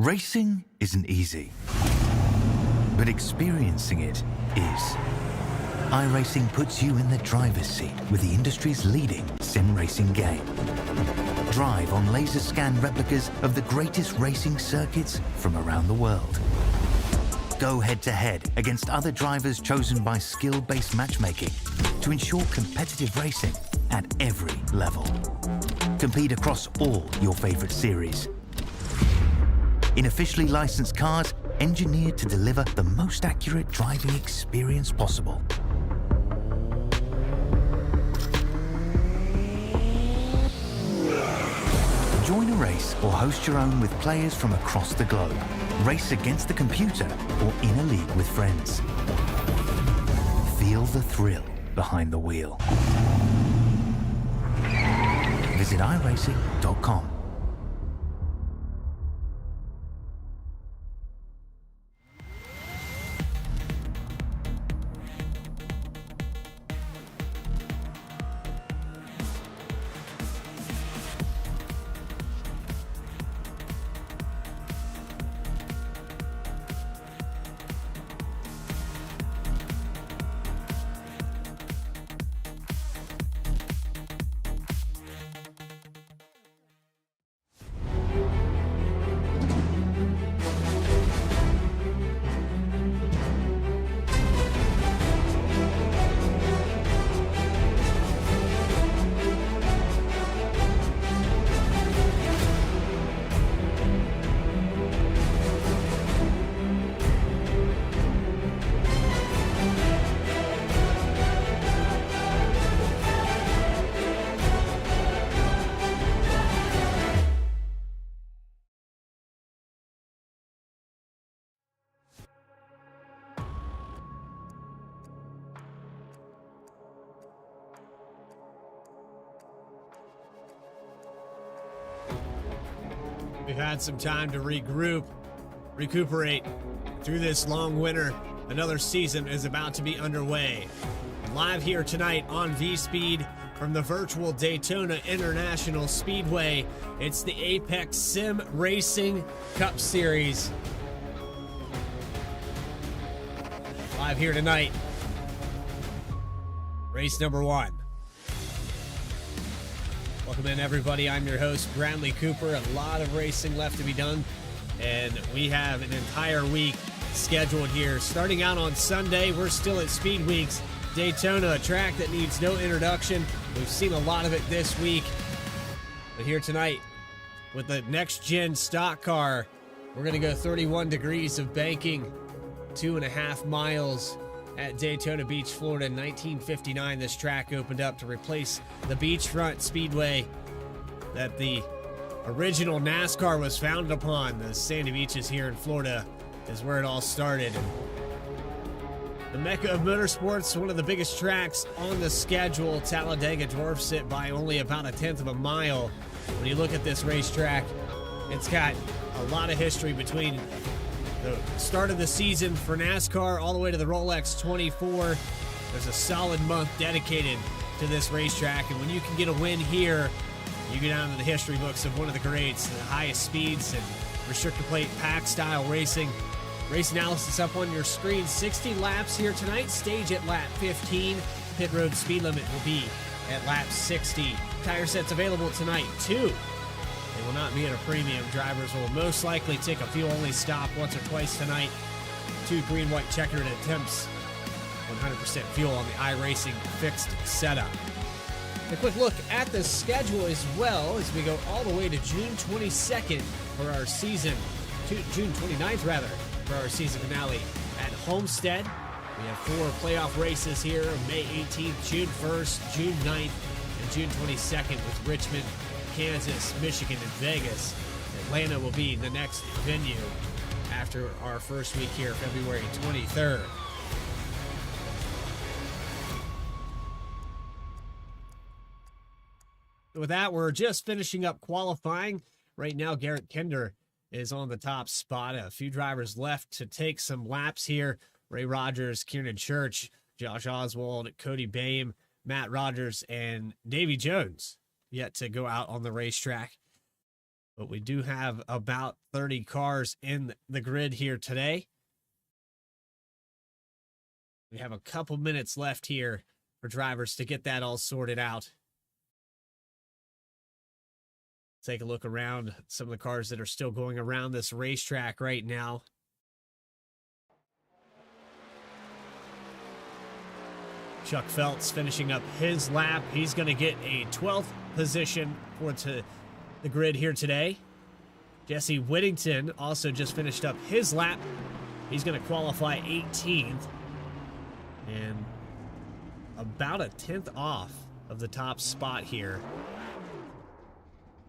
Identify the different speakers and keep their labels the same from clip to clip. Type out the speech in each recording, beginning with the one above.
Speaker 1: Racing isn't easy, but experiencing it is. iRacing puts you in the driver's seat with the industry's leading sim racing game. Drive on laser scan replicas of the greatest racing circuits from around the world. Go head-to-head against other drivers chosen by skill-based matchmaking to ensure competitive racing at every level. Compete across all your favorite series. In officially licensed cars, engineered to deliver the most accurate driving experience possible. Join a race or host your own with players from across the globe. Race against the computer or in a league with friends. Feel the thrill behind the wheel. Visit iRacing.com.
Speaker 2: We've had some time to regroup, recuperate through this long winter. Another season is about to be underway. Live here tonight on V-Speed from the virtual Daytona International Speedway. It's the Apex Sim Racing Cup Series. Live here tonight. Race number 1. Welcome in, everybody. I'm your host, Bradley Cooper. A lot of racing left to be done, and we have an entire week scheduled here. Starting out on Sunday, we're still at Speed Weeks. Daytona, a track that needs no introduction. We've seen a lot of it this week. But here tonight, with the next-gen stock car, we're going to go 31 degrees of banking, 2.5 miles at Daytona Beach, Florida. In 1959, this track opened up to replace the beachfront speedway that the original NASCAR was founded upon. The sandy beaches here in Florida is where it all started. The Mecca of motorsports, one of the biggest tracks on the schedule. Talladega dwarfs it by only about 1/10 of a mile. When you look at this racetrack, it's got a lot of history between the start of the season for NASCAR all the way to the Rolex 24. There's a solid month dedicated to this racetrack, and when you can get a win here, you go down to the history books of one of the greats, the highest speeds and restrictor plate pack style racing. Race analysis up on your screen. 60 laps here tonight. Stage at lap 15. Pit road speed limit will be at lap 60. Tire sets available tonight, 2. They will not be at a premium. Drivers will most likely take a fuel-only stop once or twice tonight. 2 green-white checkered attempts. 100% fuel on the iRacing fixed setup. A quick look at the schedule as well as we go all the way to June 22nd for our season, June 29th rather, for our season finale at Homestead. We have 4 playoff races here, May 18th, June 1st, June 9th, and June 22nd with Richmond, Kansas, Michigan, and Vegas. Atlanta will be the next venue after our first week here, February 23rd. With that, we're just finishing up qualifying. Right now, Garrett Kender is on the top spot. A few drivers left to take some laps here. Ray Rogers, Kieran Church, Josh Oswald, Cody Boehm, Matt Rogers, and Davy Jones yet to go out on the racetrack. But we do have about 30 cars in the grid here today. We have a couple minutes left here for drivers to get that all sorted out. Take a look around some of the cars that are still going around this racetrack right now. Chuck Phelps finishing up his lap. He's going to get a 12th position for the grid here today. Jesse Whittington also just finished up his lap. He's going to qualify 18th. And about a 10th off of the top spot here.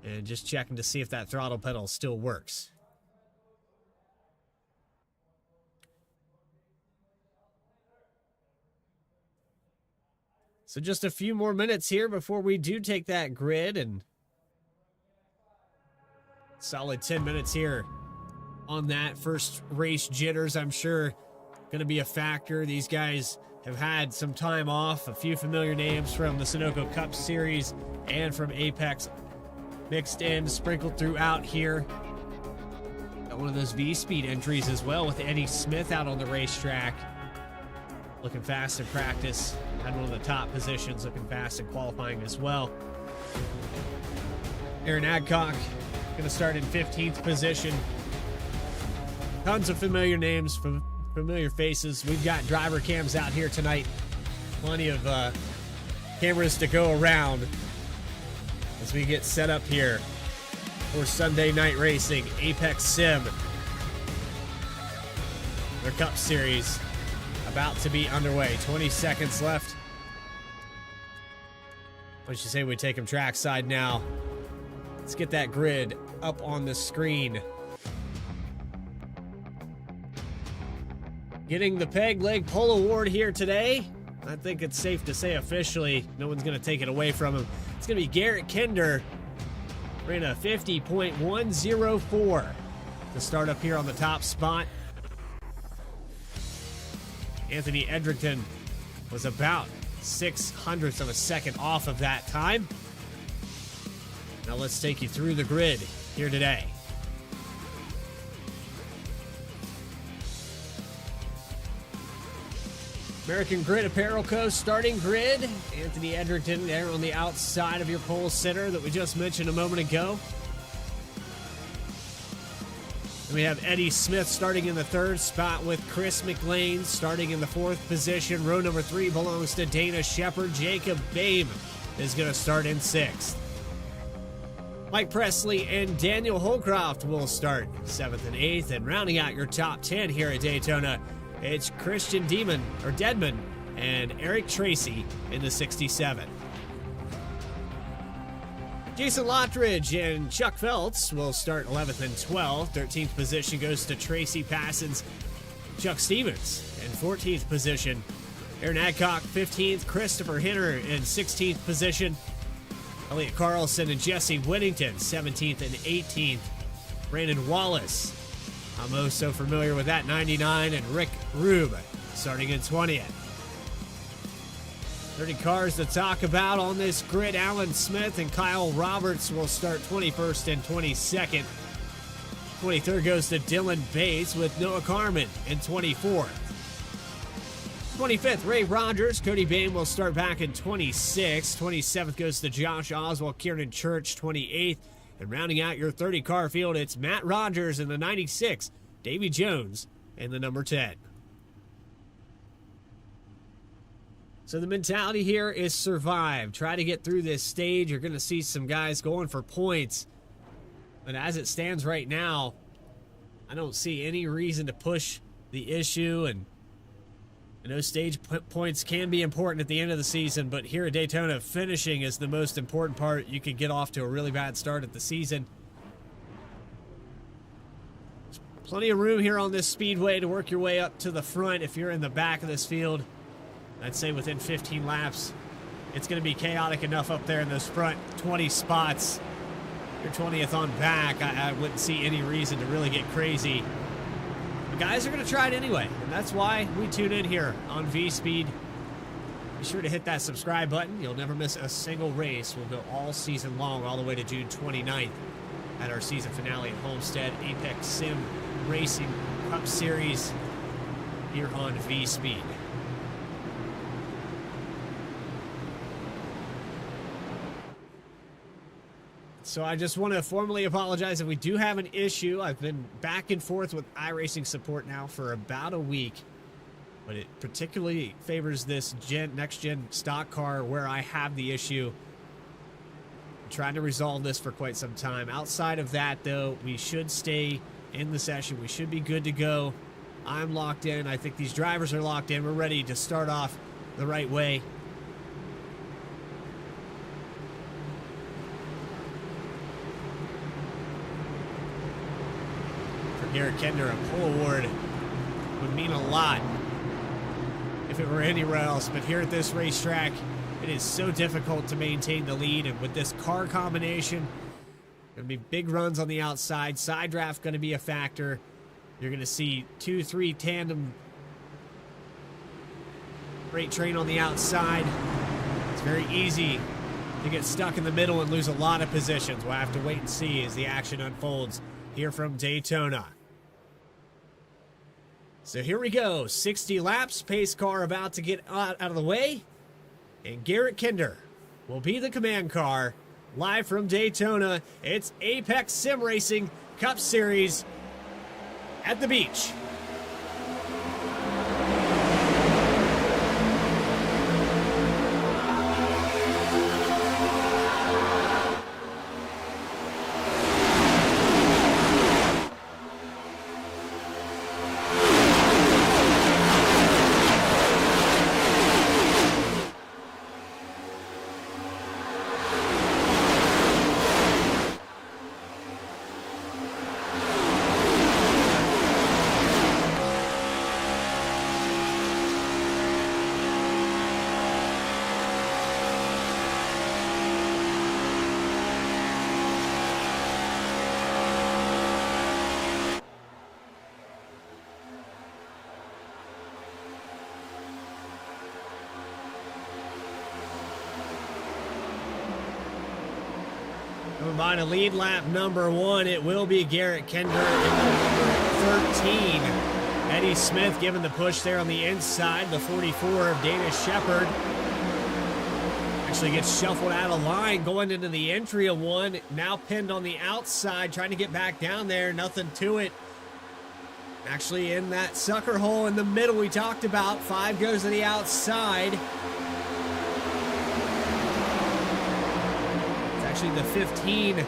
Speaker 2: And just checking to see if that throttle pedal still works. So just a few more minutes here before we do take that grid, and solid 10 minutes here on that. First race jitters, I'm sure, going to be a factor. These guys have had some time off. A few familiar names from the Sunoco Cup Series and from Apex mixed in, sprinkled throughout here. Got one of those V-Speed entries as well with Eddie Smith out on the racetrack. Looking fast in practice. Had one of the top positions, looking fast in qualifying as well. Aaron Adcock going to start in 15th position. Tons of familiar names, familiar faces. We've got driver cams out here tonight. Plenty of cameras to go around as we get set up here for Sunday night racing. Apex Sim, their Cup Series, about to be underway. 20 seconds left. What should you say we take them trackside now? Let's get that grid up on the screen. Getting the Peg Leg Pole Award here today. I think it's safe to say officially, no one's going to take it away from him. It's going to be Garrett Kinder. Ran a 50.104 to start up here on the top spot. Anthony Edrington was about 0.06 of a second off of that time. Now let's take you through the grid here today. American Grid Apparel Co. starting grid. Anthony Edrington there on the outside of your pole sitter that we just mentioned a moment ago. And we have Eddie Smith starting in the 3rd spot with Chris McLean starting in the 4th position. Row number 3 belongs to Dana Shepard. Jacob Babe is going to start in 6th. Mike Presley and Daniel Holcroft will start 7th and 8th. And rounding out your top 10 here at Daytona, it's Christian Deadman and Eric Tracy in the 67. Jason Lottridge and Chuck Phelps will start 11th and 12th. 13th position goes to Tracy Passons, Chuck Stevens in 14th position. Aaron Adcock, 15th. Christopher Hinner in 16th position. Elliott Carlson and Jesse Whittington, 17th and 18th. Brandon Wallace, I'm oh so familiar with that, 99, and Rick Rube starting in 20th. 30 cars to talk about on this grid. Alan Smith and Kyle Roberts will start 21st and 22nd. 23rd goes to Dylan Bates with Noah Carmen in 24th. 25th, Ray Rogers. Cody Bain will start back in 26th. 27th goes to Josh Oswald, Kieran Church, 28th. And rounding out your 30-car field, it's Matt Rogers in the 96, Davy Jones in the number 10. So the mentality here is survive. Try to get through this stage. You're going to see some guys going for points. But as it stands right now, I don't see any reason to push the issue. And I know stage points can be important at the end of the season, but here at Daytona, finishing is the most important part. You could get off to a really bad start at the season. There's plenty of room here on this speedway to work your way up to the front. If you're in the back of this field, I'd say within 15 laps, it's going to be chaotic enough up there in those front 20 spots. If you're 20th on back, I wouldn't see any reason to really get crazy. The guys are going to try it anyway, and that's why we tune in here on V-Speed. Be sure to hit that subscribe button. You'll never miss a single race. We'll go all season long, all the way to June 29th at our season finale at Homestead Apex Sim Racing Cup Series here on V-Speed. So I just want to formally apologize if we do have an issue. I've been back and forth with iRacing support now for about a week, but it particularly favors this next-gen stock car where I have the issue. I'm trying to resolve this for quite some time. Outside of that, though, we should stay in the session. We should be good to go. I'm locked in. I think these drivers are locked in. We're ready to start off the right way. Garrett Kender, a pole award would mean a lot if it were anywhere else, but here at this racetrack, it is so difficult to maintain the lead, and with this car combination, going to be big runs on the outside, side draft going to be a factor. You're going to see 2-3 tandem freight train on the outside. It's very easy to get stuck in the middle and lose a lot of positions. We'll have to wait and see as the action unfolds here from Daytona. So here we go, 60 laps, pace car about to get out of the way, and Garrett Kender will be the command car. Live from Daytona, it's Apex Sim Racing Cup Series at the beach. Coming by to lead lap number 1, it will be Garrett Kender in the number 13. Eddie Smith giving the push there on the inside. The 44 of Dana Shepard actually gets shuffled out of line going into the entry of 1. Now pinned on the outside, trying to get back down there. Nothing to it. Actually in that sucker hole in the middle we talked about. 5 goes to the outside. Actually the 15 of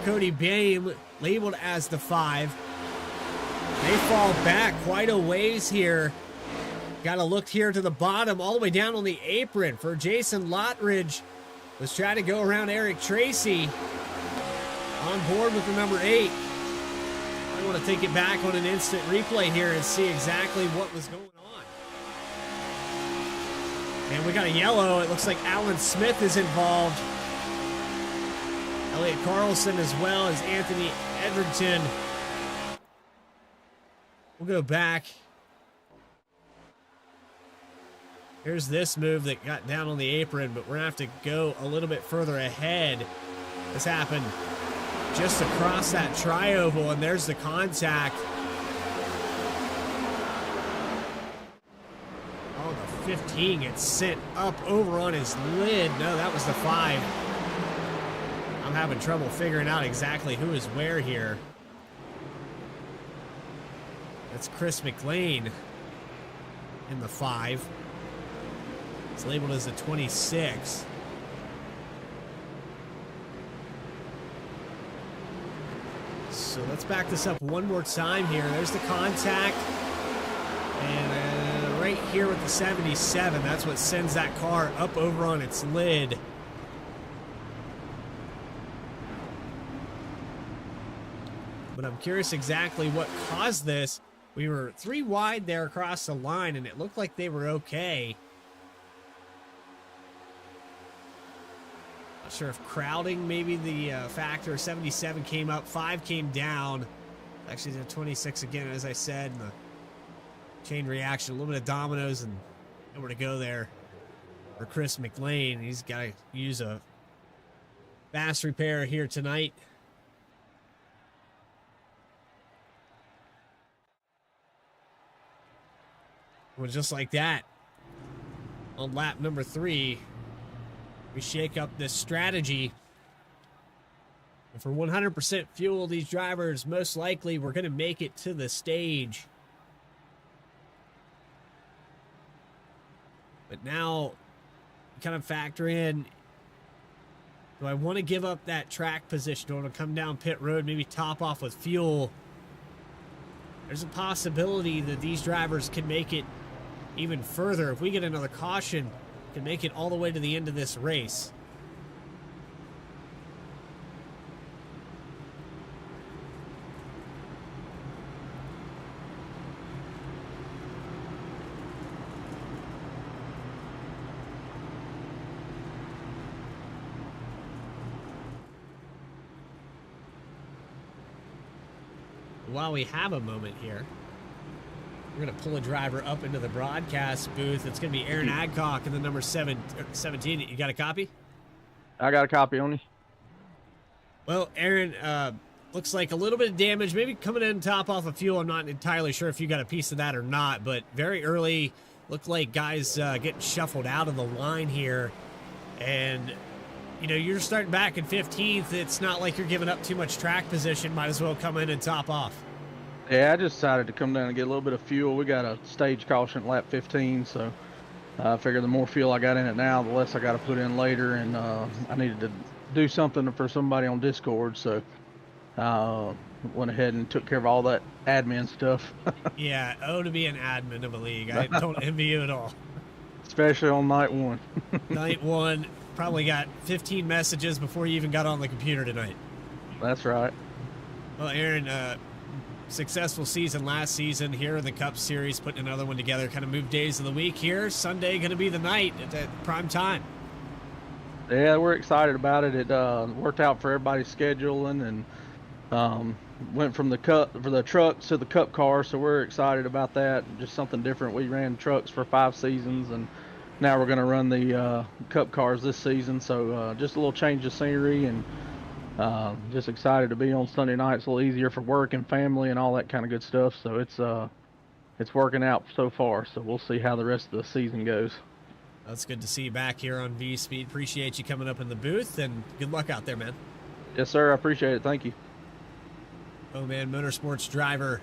Speaker 2: Cody Bame labeled as the 5. They fall back quite a ways here. Got to look here to the bottom, all the way down on the apron for Jason Lottridge. Was trying to go around Eric Tracy. On board with the number 8. I want to take it back on an instant replay here and see exactly what was going on. And we got a yellow. It looks like Alan Smith is involved. Elliot Carlson as well as Anthony Edgerton. We'll go back. Here's this move that got down on the apron, but we're going to have to go a little bit further ahead. This happened just across that tri-oval, and there's the contact. Oh, the 15 gets sent up over on his lid. No, that was the 5. I'm having trouble figuring out exactly who is where here. That's Chris McLean in the 5. It's labeled as a 26. So let's back this up one more time here. There's the contact. And right here with the 77, that's what sends that car up over on its lid. But I'm curious exactly what caused this. We were 3 wide there across the line, and it looked like they were okay. Not sure if crowding maybe the factor. 77 came up, 5 came down. Actually, the 26 again, as I said, and the chain reaction, a little bit of dominoes, and nowhere to go there for Chris McLean. He's got to use a fast repair here tonight. Well, just like that, on lap number 3, we shake up this strategy. And for 100% fuel, these drivers, most likely, we're going to make it to the stage. But now, kind of factor in, do I want to give up that track position? Do I want to come down pit road, maybe top off with fuel? There's a possibility that these drivers can make it even further. If we get another caution, can make it all the way to the end of this race. While we have a moment here, we're going to pull a driver up into the broadcast booth. It's going to be Aaron Adcock in the number 17. You got a copy?
Speaker 3: I got a copy on you.
Speaker 2: Well, Aaron, looks like a little bit of damage, maybe coming in top off of fuel. I'm not entirely sure if you got a piece of that or not, but very early, looked like guys getting shuffled out of the line here. And, you know, you're starting back in 15th. It's not like you're giving up too much track position. Might as well come in and top off.
Speaker 3: Yeah, I just decided to come down and get a little bit of fuel. We got a stage caution at lap 15, so I figured the more fuel I got in it now, the less I got to put in later, and I needed to do something for somebody on Discord, so went ahead and took care of all that admin stuff.
Speaker 2: Yeah, to be an admin of a league. I don't envy you at all.
Speaker 3: Especially on night 1.
Speaker 2: Night 1, probably got 15 messages before you even got on the computer tonight.
Speaker 3: That's right.
Speaker 2: Well, Aaron, successful season last season here in the Cup Series, putting another one together, kind of moved days of the week here. Sunday going to be the night at that prime time.
Speaker 3: Yeah, we're excited about it. It worked out for everybody's scheduling, and went from the trucks to the Cup car, so we're excited about that. Just something different. We ran trucks for 5 seasons, and now we're going to run the Cup cars this season, so just a little change of scenery, and just excited to be on Sunday night. It's a little easier for work and family and all that kind of good stuff. So it's working out so far. So we'll see how the rest of the season goes.
Speaker 2: That's good to see you back here on V Speed. Appreciate you coming up in the booth, and good luck out there, man.
Speaker 3: Yes, sir. I appreciate it. Thank you.
Speaker 2: Oh man, motorsports driver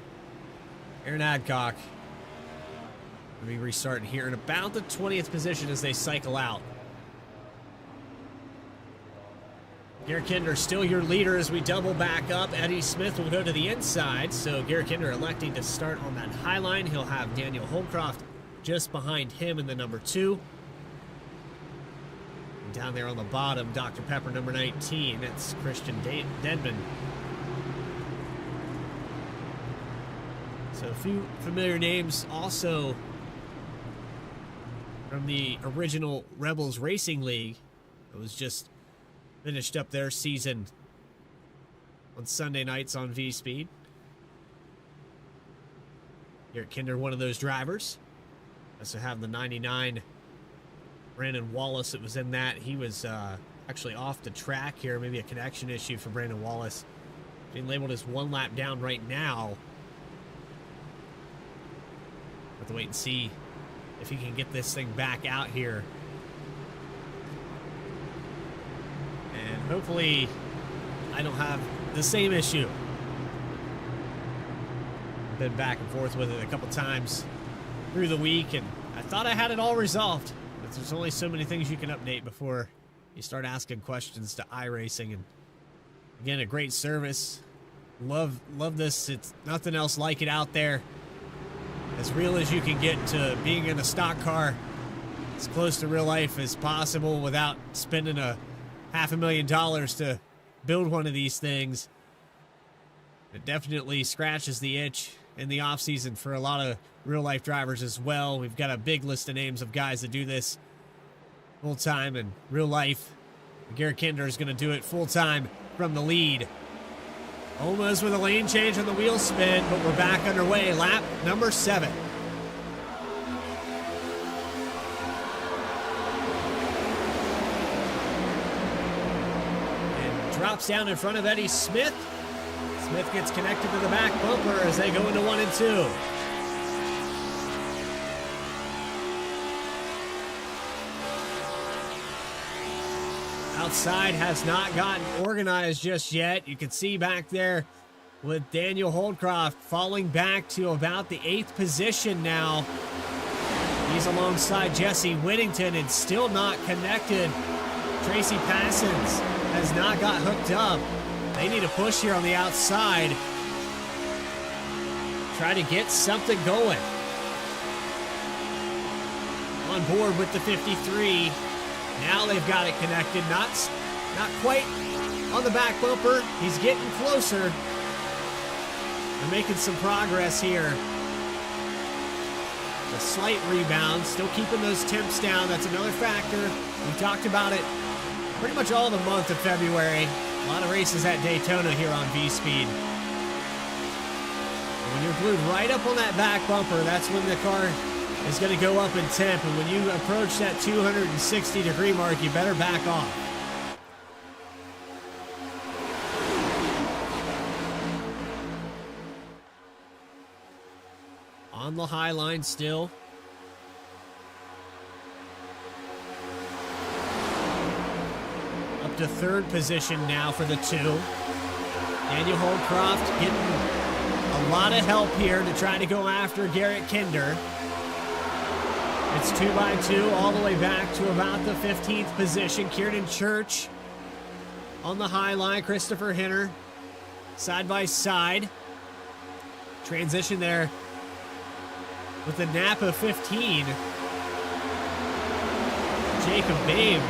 Speaker 2: Aaron Adcock will be restarting here in about the 20th position as they cycle out. Garrett Kinder still your leader as we double back up. Eddie Smith will go to the inside, so Garrett Kinder electing to start on that high line. He'll have Daniel Holcroft just behind him in the number 2. And down there on the bottom, Dr. Pepper number 19. That's Christian Denman. So a few familiar names also from the original Rebels Racing League. It was just finished up their season on Sunday nights on V-Speed. Garrett Kinder, one of those drivers. Also have the 99 Brandon Wallace that was in that. He was actually off the track here. Maybe a connection issue for Brandon Wallace. Being labeled as 1 lap down right now. Have to wait and see if he can get this thing back out here. And hopefully I don't have the same issue. I've been back and forth with it a couple times through the week, and I thought I had it all resolved. But there's only so many things you can update before you start asking questions to iRacing. And again, a great service. Love this. It's nothing else like it out there. As real as you can get to being in a stock car. As close to real life as possible without spending $500,000 to build one of these things. It definitely scratches the itch in the off season for a lot of real life drivers as well. We've got a big list of names of guys that do this full time in real life. Garrett Kinder is going to do it full time from the lead. Almost with a lane change on the wheel spin, but we're back underway. Lap number 7. And drops down in front of Eddie Smith. Smith gets connected to the back bumper as they go into 1 and 2. outside has not gotten organized just yet. You can see back there with Daniel Holdcroft falling back to about the 8th position now. He's alongside Jesse Whittington and still not connected. Tracy Passons has not got hooked up. They need a push here on the outside. Try to get something going. On board with the 53. Now they've got it connected. Not quite on the back bumper. He's getting closer. They're making some progress here. A slight rebound. Still keeping those temps down. That's another factor. We talked about it pretty much all the month of February. A lot of races at Daytona here on V-Speed. When you're glued right up on that back bumper, that's when the car is going to go up in temp. And when you approach that 260-degree mark, you better back off. On the high line still. Up to 3rd position now for the 2. Daniel Holdcroft getting a lot of help here to try to go after Garrett Kinder. It's 2x2 all the way back to about the 15th position. Kieran Church on the high line. Christopher Hinner side by side. Transition there with the Napa 15. Jacob Babe.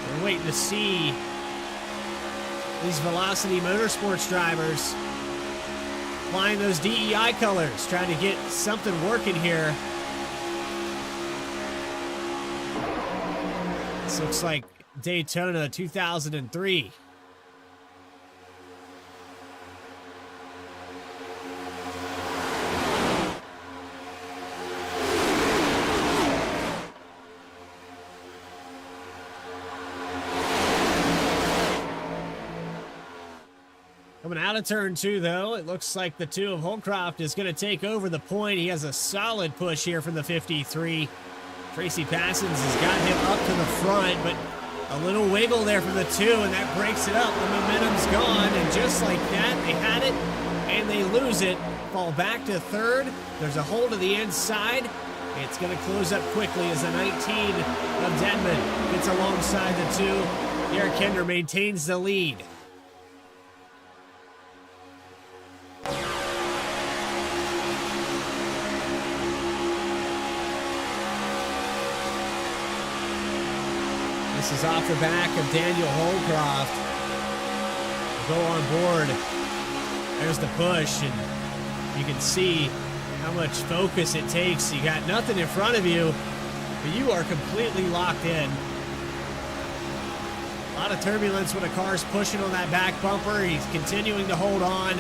Speaker 2: We're waiting to see these Velocity Motorsports drivers flying those DEI colors, trying to get something working here. This looks like Daytona 2003. Coming out of turn 2, though, it looks like the 2 of Holdcroft is going to take over the point. He has a solid push here from the 53. Tracy Passons has got him up to the front, but a little wiggle there from the 2, and that breaks it up. The momentum's gone, and just like that, they had it, and they lose it. Fall back to 3rd. There's a hole to the inside. It's going to close up quickly as the 19 of Denman gets alongside the 2. Garrett Kinder maintains the lead. This is off the back of Daniel Holdcroft. Go on board. There's the push, and you can see how much focus it takes. You got nothing in front of you, but you are completely locked in. A lot of turbulence when a car's pushing on that back bumper. He's continuing to hold on.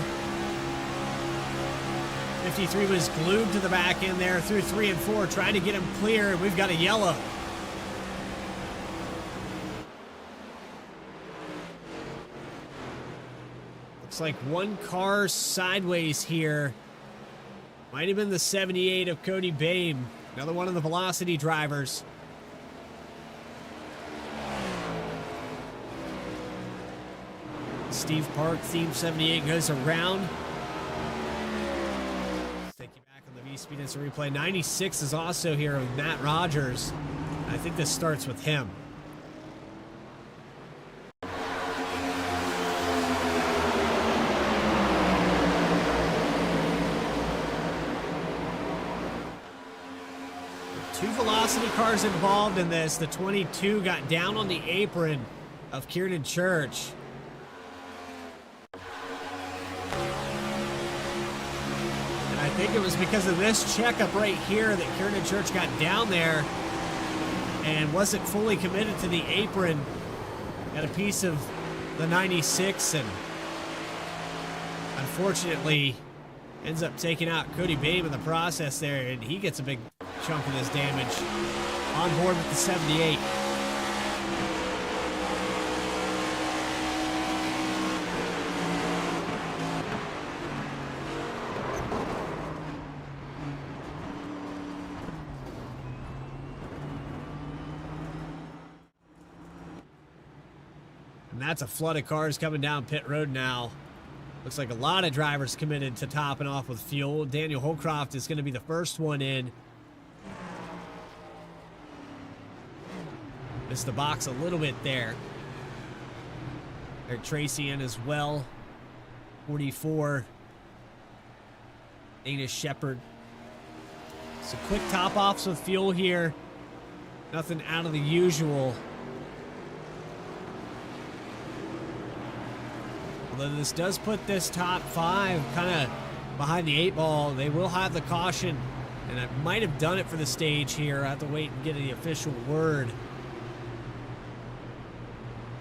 Speaker 2: 53 was glued to the back end there through 3 and 4, trying to get him clear, and we've got a yellow. Looks like one car sideways here. Might have been the 78 of Cody Bame. Another one of the Velocity drivers. Steve Park, Theme 78 goes around. Let's take you back on the V-Speed Instant Replay. 96 is also here with Matt Rogers. I think this starts with him. Two Velocity cars involved in this. The 22 got down on the apron of Kieran Church. And I think it was because of this checkup right here that Kieran Church got down there and wasn't fully committed to the apron. Got a piece of the 96 and unfortunately ends up taking out Cody Bame in the process there, and he gets a big chunk of this damage. On board with the 78. And that's a flood of cars coming down pit road now. Looks like a lot of drivers committed to topping off with fuel. Daniel Holcroft is going to be the first one in. Missed the box a little bit there. Eric Tracy in as well. 44. Dana Shepard. So quick top offs with fuel here. Nothing out of the usual. Although this does put this top 5 kind of behind the 8 ball, they will have the caution. And I might have done it for the stage here. I have to wait and get the official word.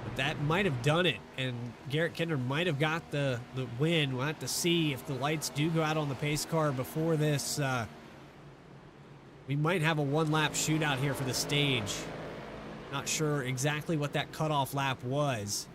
Speaker 2: But that might have done it. And Garrett Kinder might have got the win. We'll have to see if the lights do go out on the pace car before this. We might have a 1-lap shootout here for the stage. Not sure exactly what that cutoff lap was.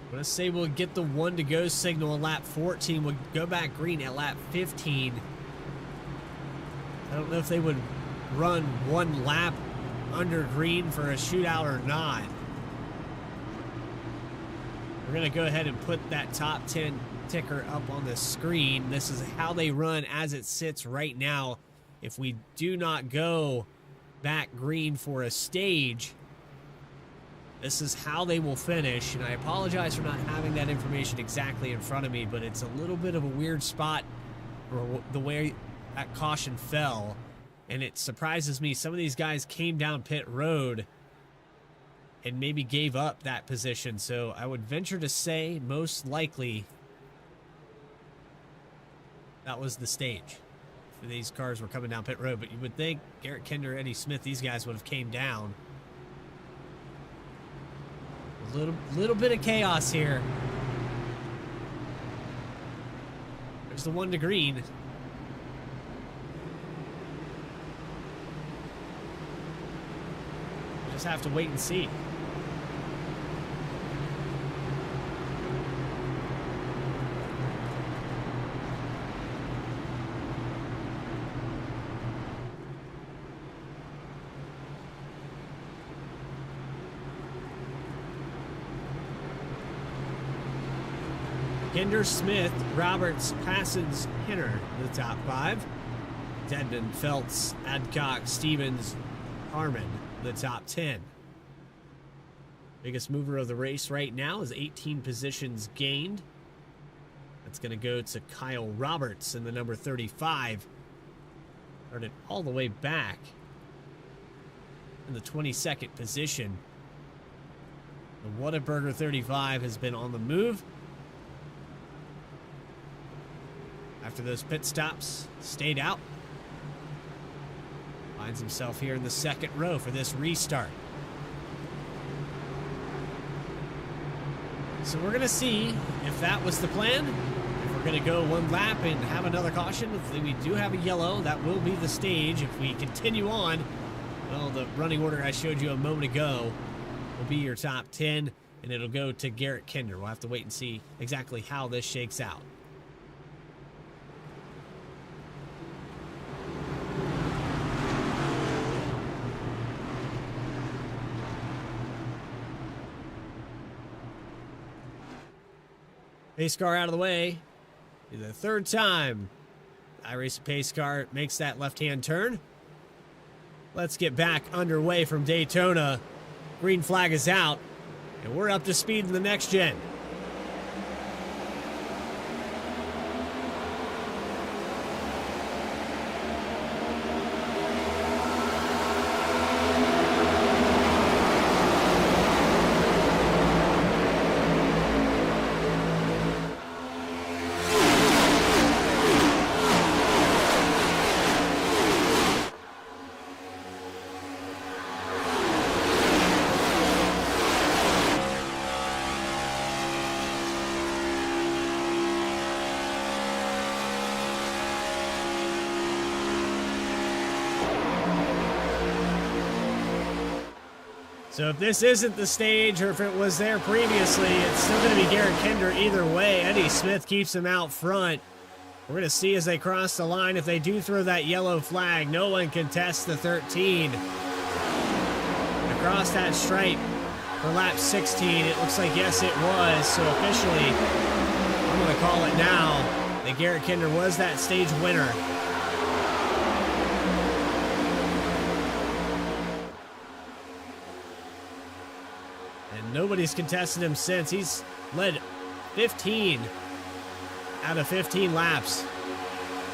Speaker 2: I'm going to say we'll get the 1 to go signal at lap 14. We'll go back green at lap 15. I don't know if they would run 1 lap under green for a shootout or not. We're going to go ahead and put that top 10 ticker up on the screen. This is how they run as it sits right now. If we do not go back green for a stage, this is how they will finish. And I apologize for not having that information exactly in front of me, but it's a little bit of a weird spot for the way that caution fell. And it surprises me. Some of these guys came down pit road and maybe gave up that position. So I would venture to say most likely that was the stage. These cars were coming down pit road, but you would think Garrett Kinder, Eddie Smith, these guys would have came down. A little bit of chaos here. There's the 1 to green. Just have to wait and see. Kinder, Smith, Roberts, Passons, Henner, the top 5. Dedman, Feltz, Adcock, Stevens, Harmon, the top 10. Biggest mover of the race right now is 18 positions gained. That's going to go to Kyle Roberts in the number 35. Started all the way back in the 22nd position. The Whataburger 35 has been on the move. After those pit stops, stayed out. Finds himself here in the 2nd row for this restart. So we're going to see if that was the plan. If we're going to go 1 lap and have another caution. If we do have a yellow, that will be the stage. If we continue on, well, the running order I showed you a moment ago will be your top 10, and it'll go to Garrett Kinder. We'll have to wait and see exactly how this shakes out. Pace car out of the way. For the 3rd time, iRacing pace car makes that left-hand turn. Let's get back underway from Daytona. Green flag is out, and we're up to speed in the next gen. So if this isn't the stage, or if it was there previously, it's still going to be Garrett Kinder either way. Eddie Smith keeps him out front. We're going to see as they cross the line if they do throw that yellow flag. No one contests the 13. Across that stripe for lap 16, it looks like yes it was. So officially, I'm going to call it now that Garrett Kinder was that stage winner. Nobody's contested him since. He's led 15 out of 15 laps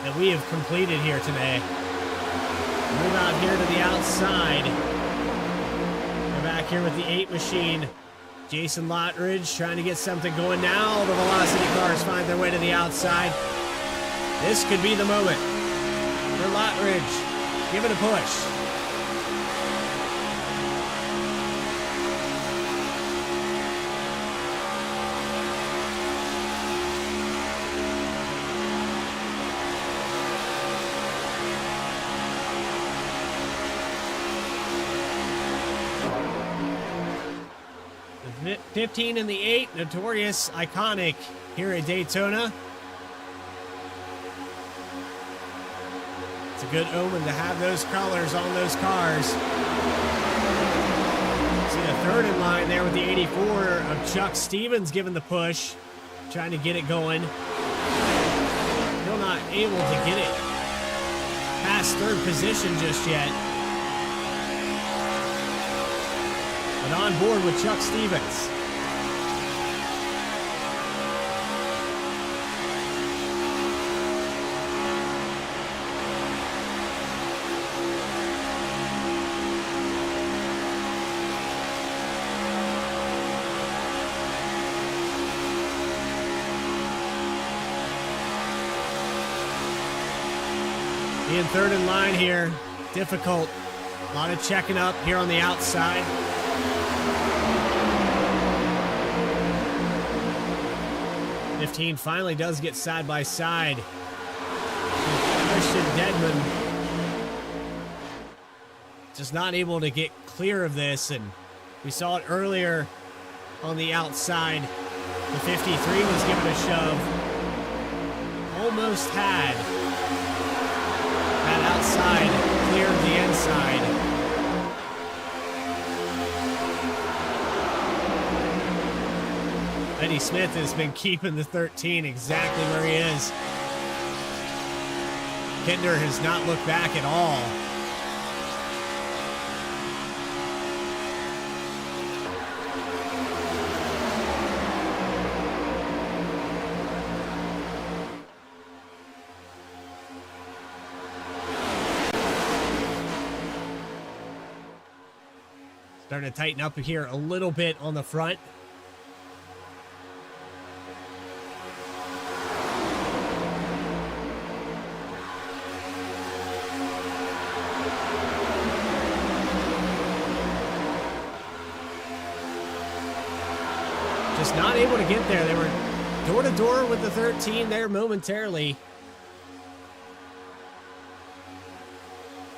Speaker 2: that we have completed here today. Move out here to the outside. We're back here with the 8 machine. Jason Lottridge trying to get something going now. The Velocity cars find their way to the outside. This could be the moment for Lottridge. Give it a push. The 15 and the 8, notorious, iconic here at Daytona. It's a good omen to have those colors on those cars. See the third in line there with the 84 of Chuck Stevens giving the push, trying to get it going. Still not able to get it past third position just yet. But on board with Chuck Stevens. Being third in line here, difficult. A lot of checking up here on the outside. Christian finally does get side by side with Christian Dedman. Just not able to get clear of this, and we saw it earlier on the outside. The 53 was given a shove. Almost had that outside clear of the inside. Eddie Smith has been keeping the 13 exactly where he is. Kinder has not looked back at all. Starting to tighten up here a little bit on the front. Just not able to get there. They were door to door with the 13 there momentarily.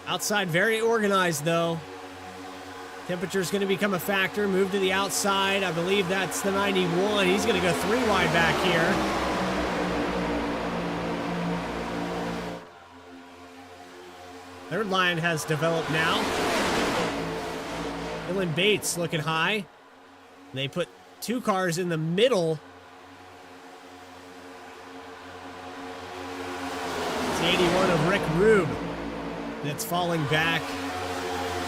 Speaker 2: Outside very organized though. Temperature's going to become a factor. Move to the outside. I believe that's the 91. He's going to go 3 wide back here. Third line has developed now. Dylan Bates looking high. They put 2 cars in the middle. It's the 81 of Rick Rube that's falling back.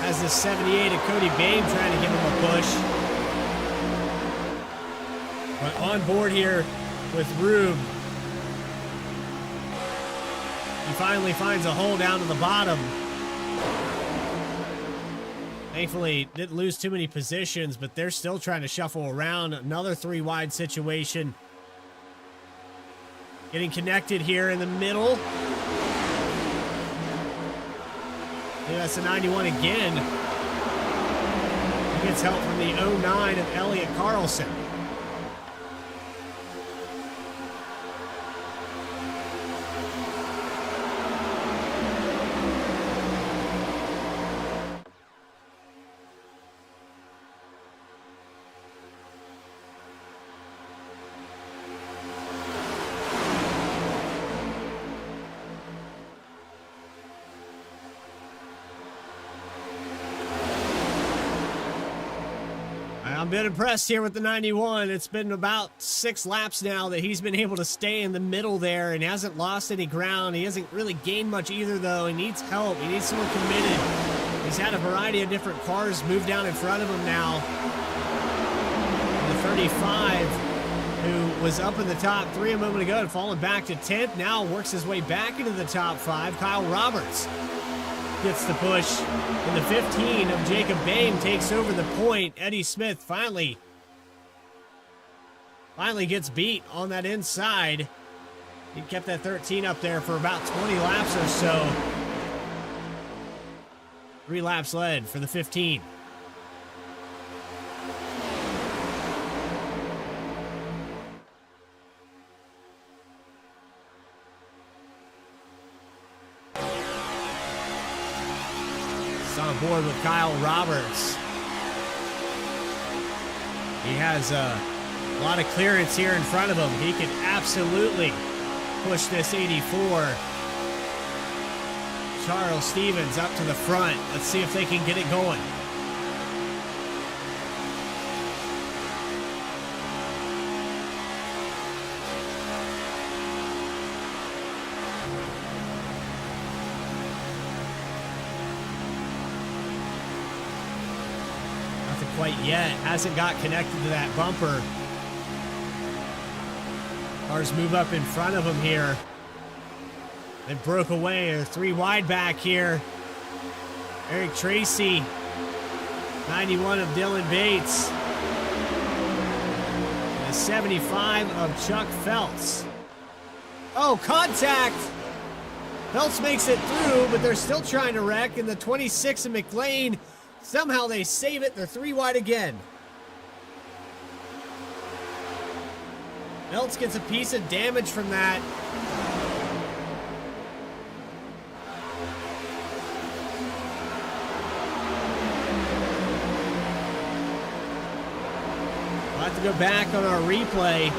Speaker 2: Has the 78 of Cody Babe trying to give him a push. But on board here with Rube. He finally finds a hole down to the bottom. Thankfully, didn't lose too many positions, but they're still trying to shuffle around. Another 3 wide situation. Getting connected here in the middle. Yeah, that's a 91 again. He gets help from the 09 of Elliott Carlson. been impressed here with the 91. It's been about 6 laps now that he's been able to stay in the middle there and hasn't lost any ground. He hasn't really gained much either, though. He needs help. He needs someone committed. He's had a variety of different cars move down in front of him now. The 35, who was up in the top 3 a moment ago and fallen back to 10th, now works his way back into the top 5. Kyle Roberts gets the push. And the 15 of Jacob Boehm takes over the point. Eddie Smith finally gets beat on that inside. He kept that 13 up there for about 20 laps or so. 3 laps led for the 15. On board with Kyle Roberts. He has a lot of clearance here in front of him. He can absolutely push this 84. Charles Stevens up to the front. Let's see if they can get it going. Quite yet. Hasn't got connected to that bumper. Cars move up in front of him here. They broke away. They're 3 wide back here. Eric Tracy. 91 of Dylan Bates. And a 75 of Chuck Phelps. Oh, contact! Phelps makes it through, but they're still trying to wreck. And the 26 of McLean, somehow they save it. They're 3 wide again. Phelps gets a piece of damage from that. We'll have to go back on our replay.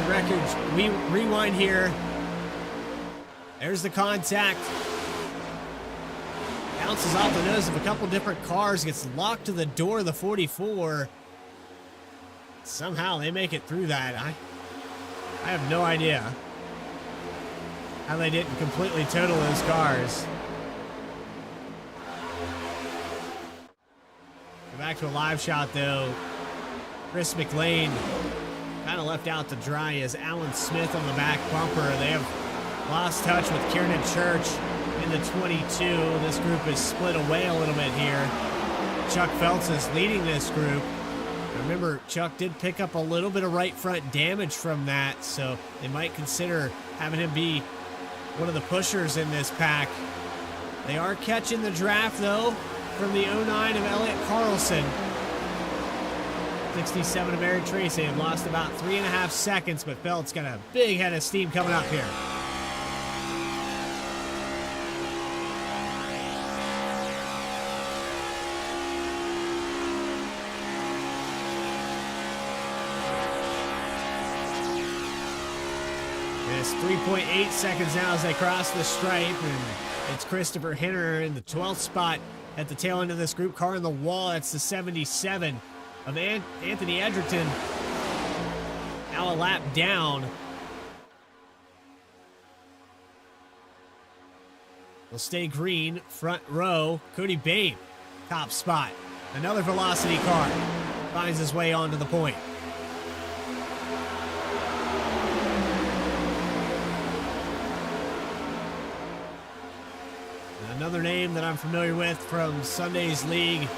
Speaker 2: Records, we rewind here. There's the contact. Bounces off the nose of a couple different cars, gets locked to the door of the 44. Somehow they make it through that. I have no idea how they didn't completely total those cars. Go back to a live shot though. Chris McLean kind of left out to dry as Alan Smith on the back bumper. They have lost touch with Kieran Church in the 22. This group is split away a little bit here. Chuck Phelps is leading this group. Remember, Chuck did pick up a little bit of right front damage from that, so they might consider having him be one of the pushers in this pack. They are catching the draft, though, from the 09 of Elliott Carlson. 67 of Eric Tracy have lost about 3.5 seconds, but Phelps got a big head of steam coming up here. It's 3.8 seconds now as they cross the stripe, and it's Christopher Henner in the 12th spot at the tail end of this group. Car in the wall, that's the 77 of Anthony Edgerton. Now a lap down. Will stay green, front row. Cody Boehm, top spot. Another velocity car finds his way onto the point. Another name that I'm familiar with from Sunday's league,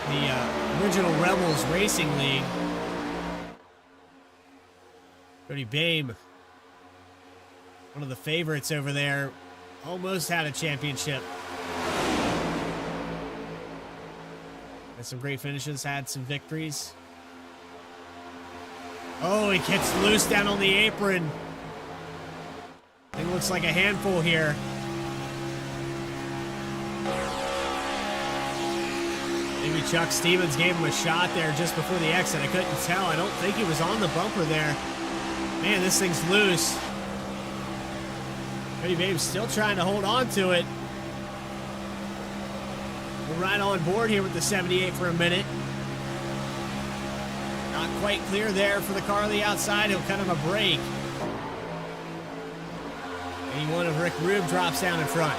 Speaker 2: the original Rebels Racing League. Cody Boehm, one of the favorites over there, almost had a championship. Had some great finishes, had some victories. Oh, he gets loose down on the apron. I think it looks like a handful here. Maybe Chuck Stevens gave him a shot there just before the exit. I couldn't tell. I don't think he was on the bumper there. Man, this thing's loose. Pretty Babe's still trying to hold on to it. We're right on board here with the 78 for a minute. Not quite clear there for the car on the outside. He'll cut him a break. 81 of Rick Rube drops down in front.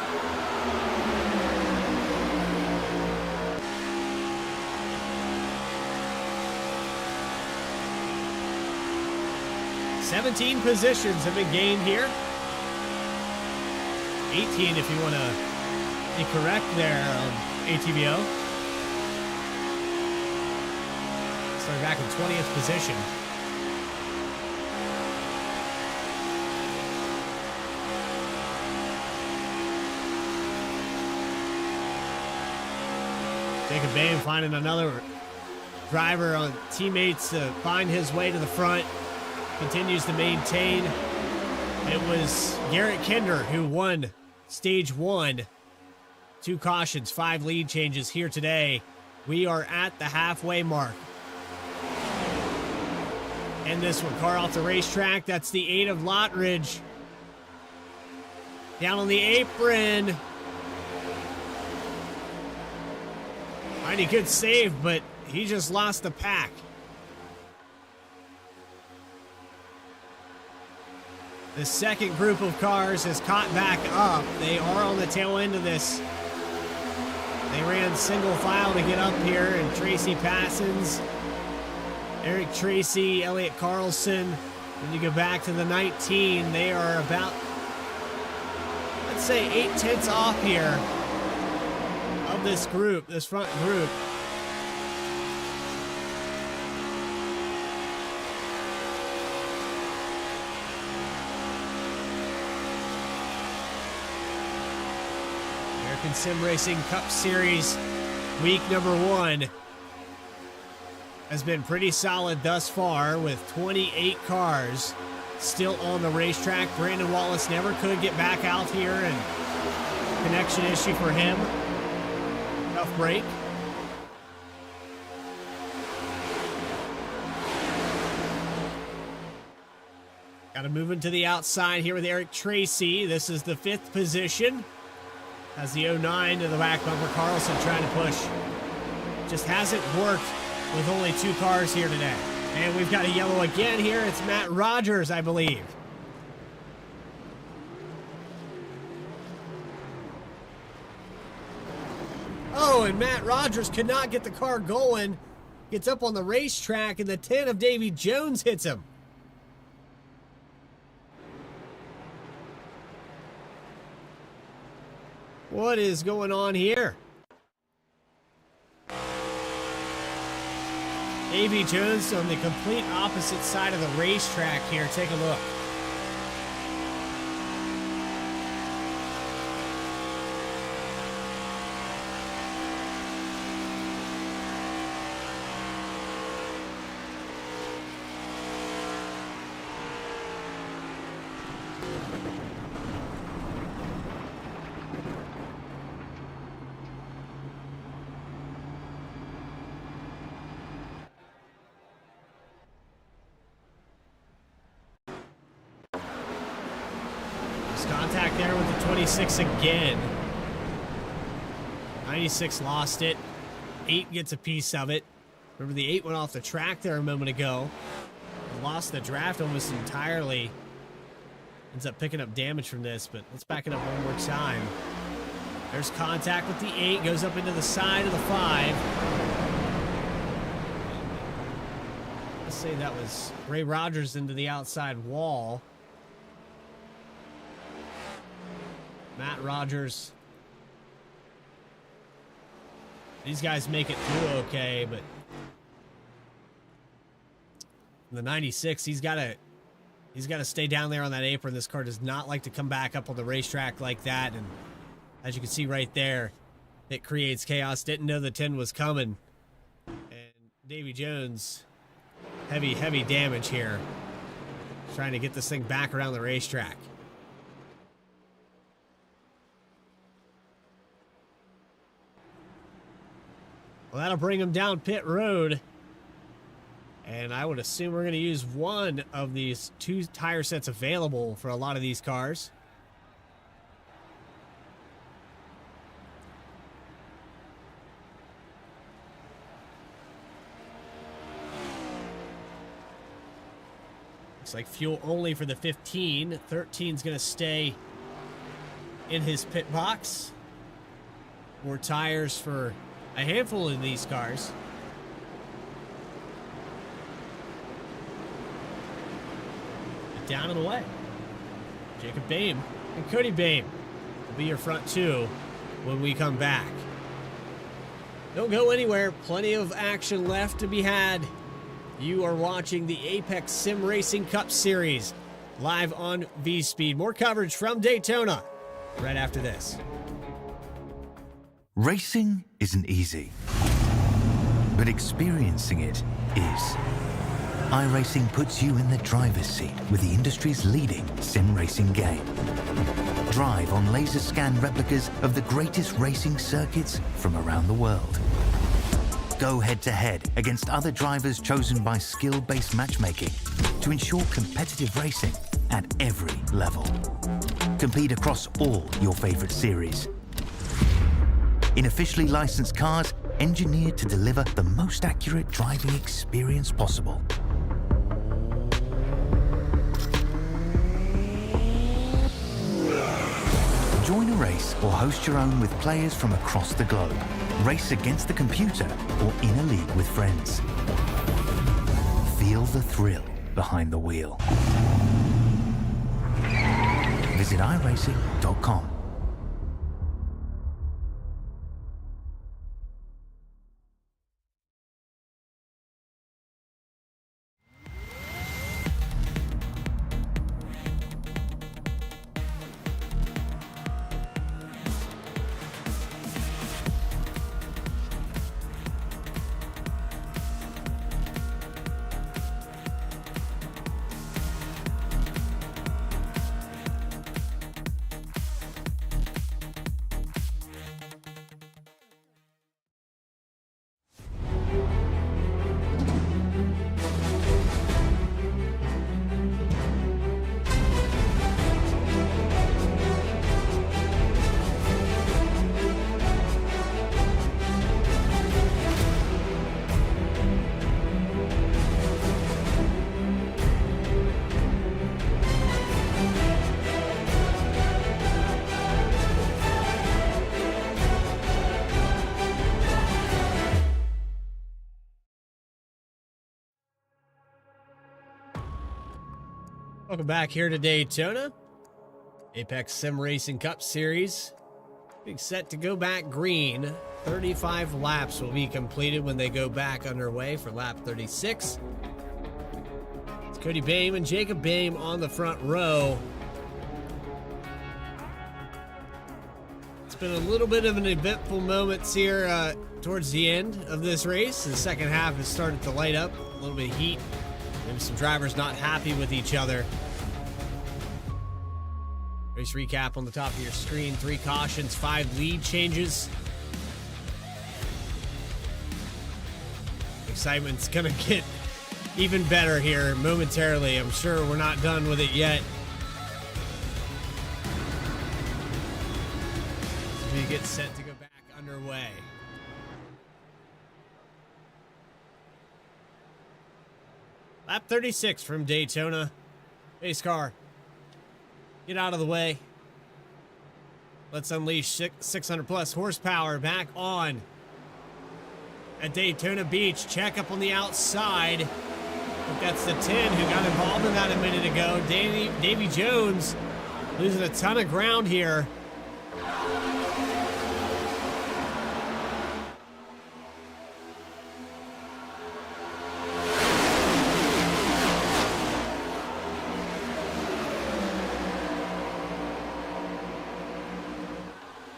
Speaker 2: "17 positions have been gained here. 18 if you want to be correct there on ATVO. Started back in 20th position. Jacob Bain finding another driver on teammates to find his way to the front. Continues to maintain. It was Garrett Kinder who won stage 1. 2 cautions, 5 lead changes here today. We are at the halfway mark. And this one, car off the racetrack. That's the 8 of Lottridge. Down on the apron. Mighty good save, but he just lost the pack. The second group of cars has caught back up. They are on the tail end of this. They ran single file to get up here, and Tracy Passons, Eric Tracy, Elliott Carlson. When you go back to the 19, they are about, let's say, 8/10 off here of this group, this front group. American Sim Racing Cup Series week number 1 has been pretty solid thus far, with 28 cars still on the racetrack. Brandon Wallace never could get back out here, and connection issue for him. Tough break. Got to move into the outside here with Eric Tracy. This is the 5th position. Has the 09 to the back bumper. Carlson trying to push. Just hasn't worked with only 2 cars here today. And we've got a yellow again here. It's Matt Rogers, I believe. Oh, and Matt Rogers could not get the car going. Gets up on the racetrack, and the 10 of Davy Jones hits him. What is going on here? Davy Jones on the complete opposite side of the racetrack here. Take a look. Contact there with the 26 again. 96 lost it. 8 gets a piece of it. Remember, the 8 went off the track there a moment ago. Lost the draft almost entirely. Ends up picking up damage from this, but let's back it up one more time. There's contact with the 8. Goes up into the side of the 5. Let's say that was Ray Rogers into the outside wall. Matt Rogers. These guys make it through okay, but the 96, he's got to stay down there on that apron. This car does not like to come back up on the racetrack like that, and as you can see right there, it creates chaos. Didn't know the 10 was coming, and Davy Jones, heavy damage here, trying to get this thing back around the racetrack. Well, that'll bring him down pit road. And I would assume we're going to use one of these 2 tire sets available for a lot of these cars. Looks like fuel only for the 15. 13's going to stay in his pit box. More tires for a handful of these cars. Down and away. Jacob Boehm and Cody Boehm will be your front two when we come back. Don't go anywhere. Plenty of action left to be had. You are watching the Apex Sim Racing Cup Series live on V-Speed. More coverage from Daytona right after this.
Speaker 1: Racing isn't easy, but experiencing it is. iRacing puts you in the driver's seat with the industry's leading sim racing game. Drive on laser scan replicas of the greatest racing circuits from around the world. Go head-to-head against other drivers chosen by skill-based matchmaking to ensure competitive racing at every level. Compete across all your favorite series. In officially licensed cars, engineered to deliver the most accurate driving experience possible. Join a race or host your own with players from across the globe. Race against the computer or in a league with friends. Feel the thrill behind the wheel. Visit iRacing.com.
Speaker 2: Welcome back here to Daytona. Apex Sim Racing Cup Series. Being set to go back green. 35 laps will be completed when they go back underway for lap 36. It's Cody Boehm and Jacob Boehm on the front row. It's been a little bit of an eventful moments here towards the end of this race. The second half has started to light up. A little bit of heat. Maybe some drivers not happy with each other. Race recap on the top of your screen. 3 cautions, 5 lead changes. Excitement's gonna get even better here momentarily. I'm sure we're not done with it yet. We get set to go back underway. Lap 36 from Daytona. Pace car, get out of the way. Let's unleash 600 plus horsepower back on at Daytona Beach. Check up on the outside. I think that's the 10 who got involved in that a minute ago. Davy Jones losing a ton of ground here.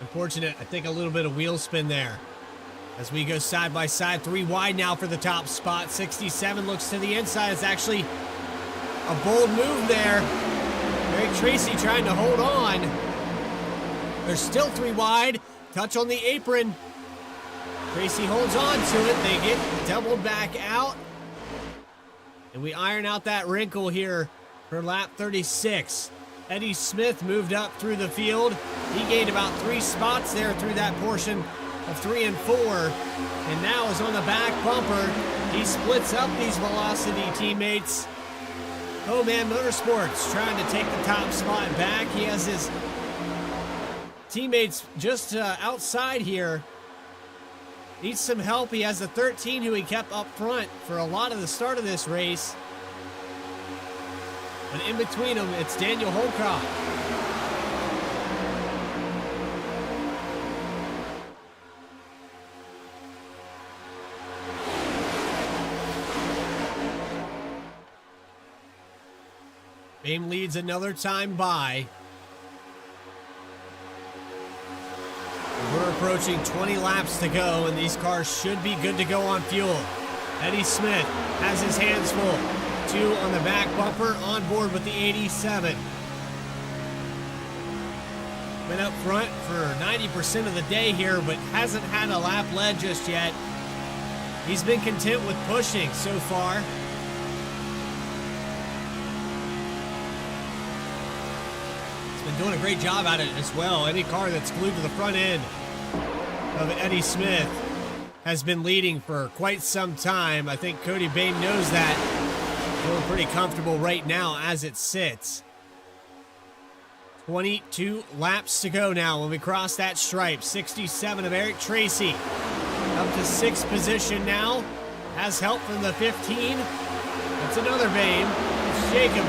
Speaker 2: Unfortunate, I think a little bit of wheel spin there. As we go side by side, 3 wide now for the top spot. 67 looks to the inside. It's actually a bold move there. Eric Tracy trying to hold on. There's still 3 wide. Touch on the apron. Tracy holds on to it. They get doubled back out. And we iron out that wrinkle here for lap 36. Eddie Smith moved up through the field. He gained about 3 spots there through that portion of 3 and 4. And now is on the back bumper. He splits up these Velocity teammates. Oh Man Motorsports trying to take the top spot back. He has his teammates just outside here. Needs some help. He has the 13 who he kept up front for a lot of the start of this race. But in between them, it's Daniel Holcroft. Bame leads another time by. We're approaching 20 laps to go, and these cars should be good to go on fuel. Eddie Smith has his hands full. 2 on the back bumper, on board with the 87. Been up front for 90% of the day here, but hasn't had a lap led just yet. He's been content with pushing so far. Been doing a great job at it as well. Any car that's glued to the front end of Eddie Smith has been leading for quite some time. I think Cody Bame knows that. Feeling pretty comfortable right now as it sits. 22 laps to go now when we cross that stripe. 67 of Eric Tracy up to 6th position now. Has help from the 15. That's another Bame. It's Jacob.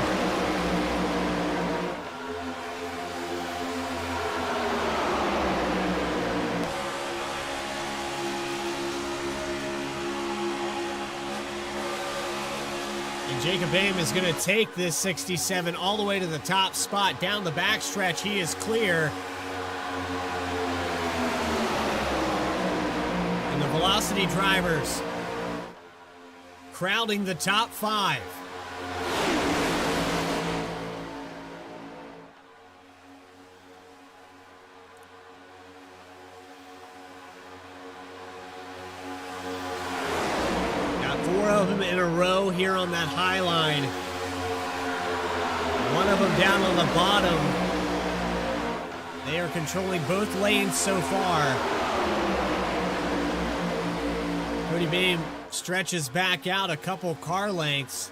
Speaker 2: Jacob Bame is going to take this 67 all the way to the top spot. Down the backstretch, he is clear. And the Velocity drivers crowding the top 5. In a row here on that high line. One of them down on the bottom. They are controlling both lanes so far. Cody Bame stretches back out a couple car lengths.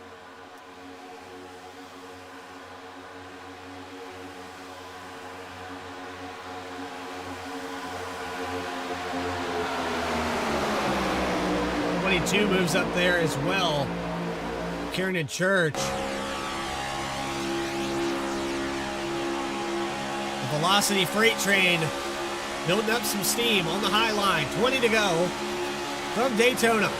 Speaker 2: Two moves up there as well. Kiernan Church. The Velocity freight train building up some steam on the high line. 20 to go from Daytona.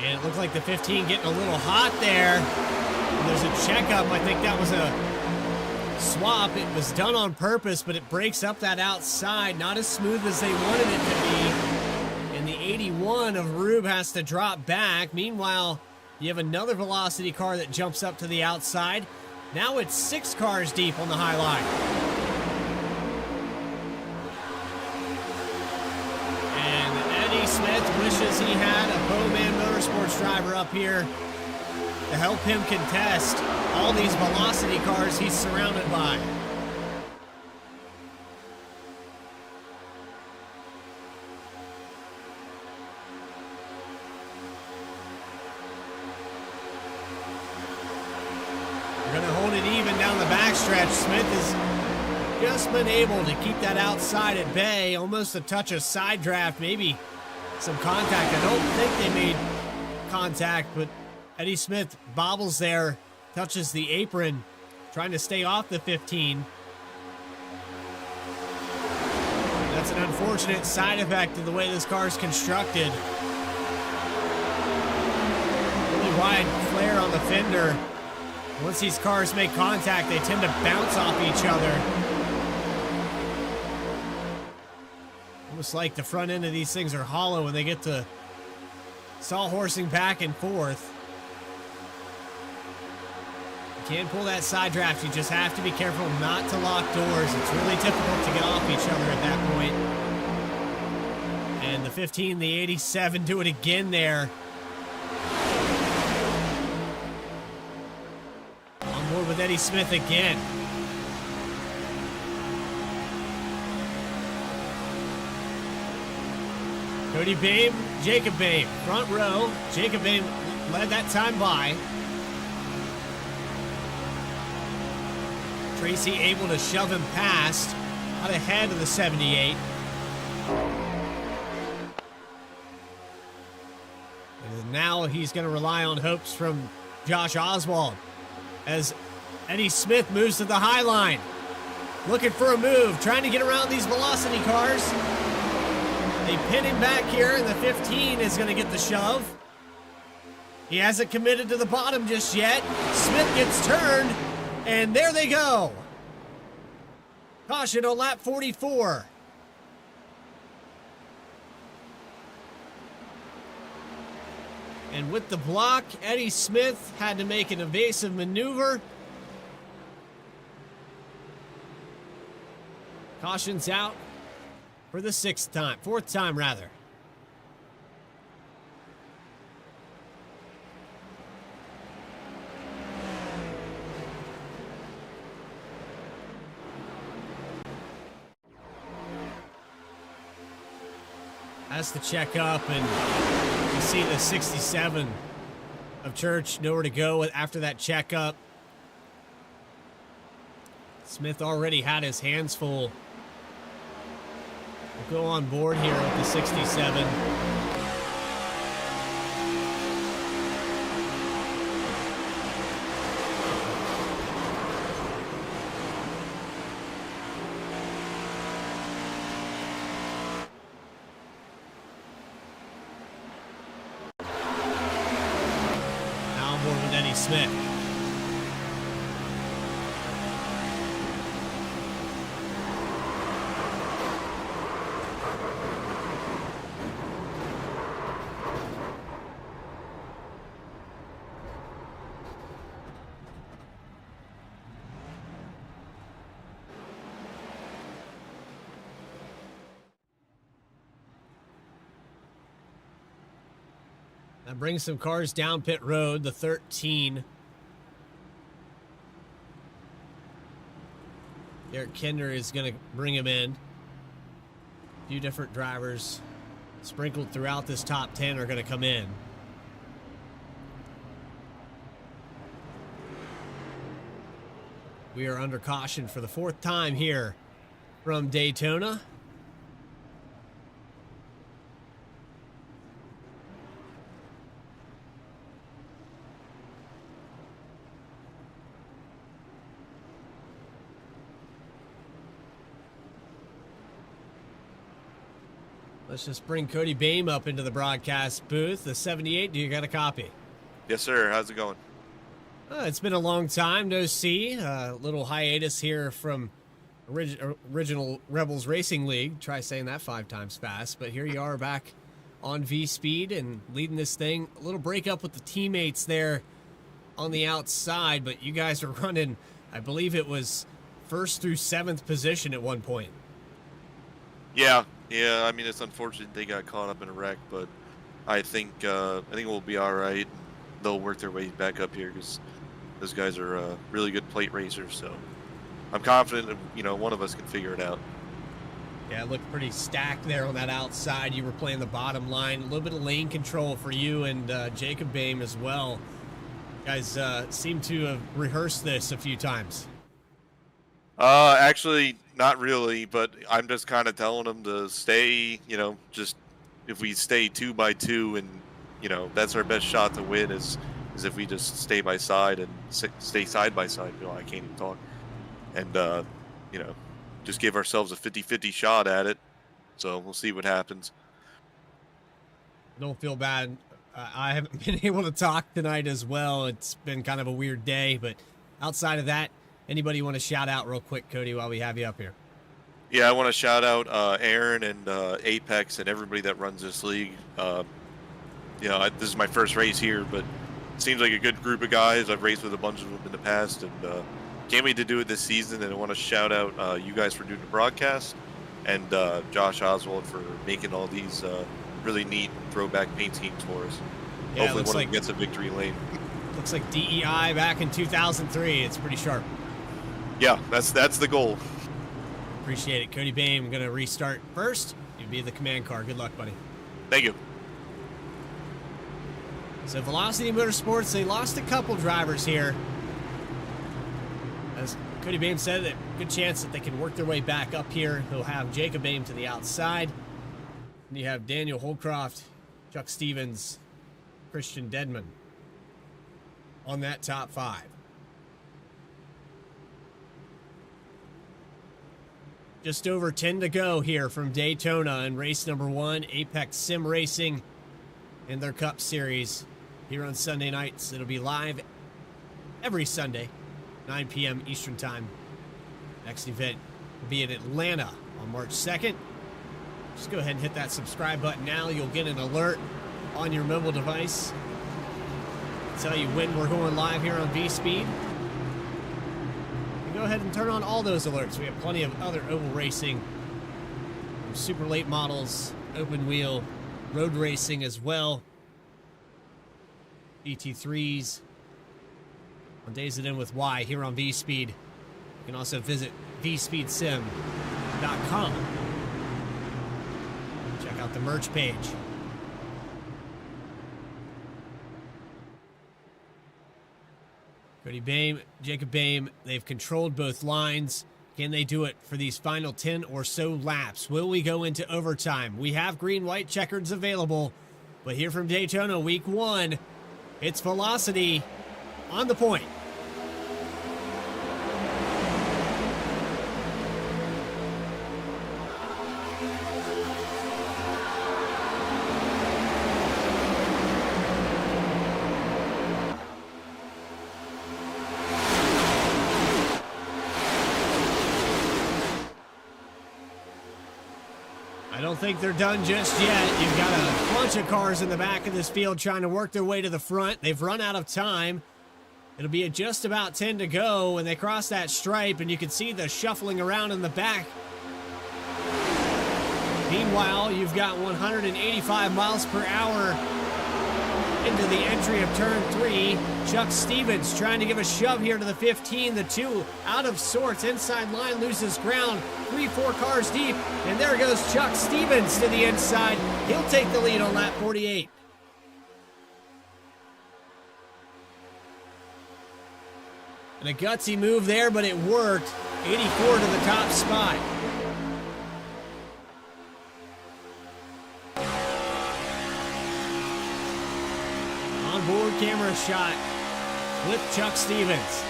Speaker 2: And it looked like the 15 getting a little hot there. And there's a checkup. I think that was a swap. It was done on purpose, but it breaks up that outside. Not as smooth as they wanted it to be. And the 81 of Rube has to drop back. Meanwhile, you have another Velocity car that jumps up to the outside. Now it's 6 cars deep on the high line. Smith wishes he had a Bowman Motorsports driver up here to help him contest all these Velocity cars he's surrounded by. We're going to hold it even down the backstretch. Smith has just been able to keep that outside at bay. Almost a touch of side draft, maybe some contact. I don't think they made contact, but Eddie Smith bobbles there, touches the apron, trying to stay off the 15. That's an unfortunate side effect of the way this car is constructed. Really wide flare on the fender. Once these cars make contact, they tend to bounce off each other. Almost like the front end of these things are hollow when they get to sawhorsing back and forth. can pull that side draft. You just have to be careful not to lock doors. It's really difficult to get off each other at that point. And the 15, the 87 do it again there. On board with Eddie Smith again. Cody Bame, Jacob Bame, front row. Jacob Bame led that time by. Tracy able to shove him past, out ahead of the 78. And now he's going to rely on hopes from Josh Oswald as Eddie Smith moves to the high line. Looking for a move, trying to get around these velocity cars. They pin him back here, and the 15 is going to get the shove. He hasn't committed to the bottom just yet. Smith gets turned, and there they go. Caution on lap 44. And with the block, Eddie Smith had to make an evasive maneuver. Caution's out for the fourth time rather. Has to check up, and you see the 67 of Church nowhere to go after that checkup. Smith already had his hands full. We'll go on board here with the 67. Now on board with Eddie Smith. That brings some cars down pit road, the 13. Derek Kinder is going to bring him in. A few different drivers sprinkled throughout this top 10 are going to come in. We are under caution for the fourth time here from Daytona. Let's just bring Cody Bame up into the broadcast booth. The 78, do you got a copy?
Speaker 4: Yes, sir. How's it going?
Speaker 2: It's been a long time no see. A little hiatus here from original Rebels Racing League. Try saying that 5 times fast. But here you are back on V-Speed and leading this thing. A little breakup with the teammates there on the outside. But you guys are running, I believe it was 1st through 7th position at one point.
Speaker 4: Yeah. I mean, it's unfortunate they got caught up in a wreck, but I think we'll be all right. They'll work their way back up here because those guys are really good plate racers. So I'm confident, one of us can figure it out.
Speaker 2: Yeah, it looked pretty stacked there on that outside. You were playing the bottom line. A little bit of lane control for you and Jacob Bame as well. You guys seem to have rehearsed this a few times.
Speaker 4: Actually, not really, but I'm just kind of telling them to stay, just if we stay 2 by 2 and, that's our best shot to win is if we just stay by side and stay side by side. I can't even talk. And, just give ourselves a 50-50 shot at it. So we'll see what happens.
Speaker 2: Don't feel bad. I haven't been able to talk tonight as well. It's been kind of a weird day, but outside of that, anybody you want to shout out real quick, Cody, while we have you up here?
Speaker 4: Yeah, I want to shout out Aaron and Apex and everybody that runs this league. This is my first race here, but seems like a good group of guys. I've raced with a bunch of them in the past, and can't wait to do it this season. And I want to shout out you guys for doing the broadcast, and Josh Oswald for making all these really neat throwback paint schemes for us.
Speaker 2: Yeah,
Speaker 4: hopefully one of them gets a victory lane.
Speaker 2: Looks like DEI back in 2003. It's pretty sharp.
Speaker 4: Yeah, that's the goal.
Speaker 2: Appreciate it. Cody Bame going to restart first. You'd be the command car. Good luck, buddy.
Speaker 4: Thank you.
Speaker 2: So Velocity Motorsports, they lost a couple drivers here. As Cody Bame said, that good chance that they can work their way back up here. He'll have Jacob Bame to the outside. And you have Daniel Holcroft, Chuck Stevens, Christian Dedman on that top 5. Just over 10 to go here from Daytona in race number 1, Apex Sim Racing in their Cup Series here on Sunday nights. It'll be live every Sunday, 9 p.m. Eastern Time. Next event will be in Atlanta on March 2nd. Just go ahead and hit that subscribe button now. You'll get an alert on your mobile device. Tell you when we're going live here on V-Speed. Go ahead and turn on all those alerts. We have plenty of other oval racing, super late models, open wheel, road racing as well. GT3s on Days It In with Y here on V-Speed. You can also visit vspeedsim.com. Check out the merch page. Cody Bame, Jacob Bame, they've controlled both lines. Can they do it for these final 10 or so laps? Will we go into overtime? We have green-white checkers available, but here from Daytona week 1, it's Velocity on the point. I don't think they're done just yet. You've got a bunch of cars in the back of this field trying to work their way to the front. They've run out of time. It'll be at just about 10 to go when they cross that stripe, and you can see the shuffling around in the back. Meanwhile, you've got 185 miles per hour into the entry of turn 3. Chuck Stevens trying to give a shove here to the 15. The 2 out of sorts. Inside line loses ground. 3-4 cars deep. And there goes Chuck Stevens to the inside. He'll take the lead on lap 48. And a gutsy move there, but it worked. 84 to the top spot. Onboard camera shot with Chuck Stevens.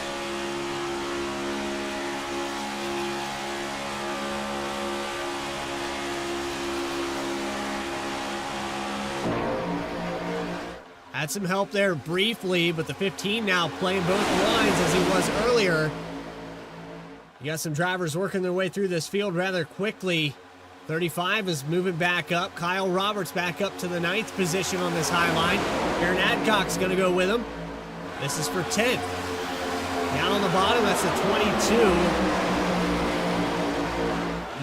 Speaker 2: Had some help there briefly, but the 15 now playing both lines as he was earlier. You got some drivers working their way through this field rather quickly. 35 is moving back up. Kyle Roberts back up to the 9th position on this high line. Aaron Adcock's going to go with him. This is for 10. Down on the bottom, that's the 22.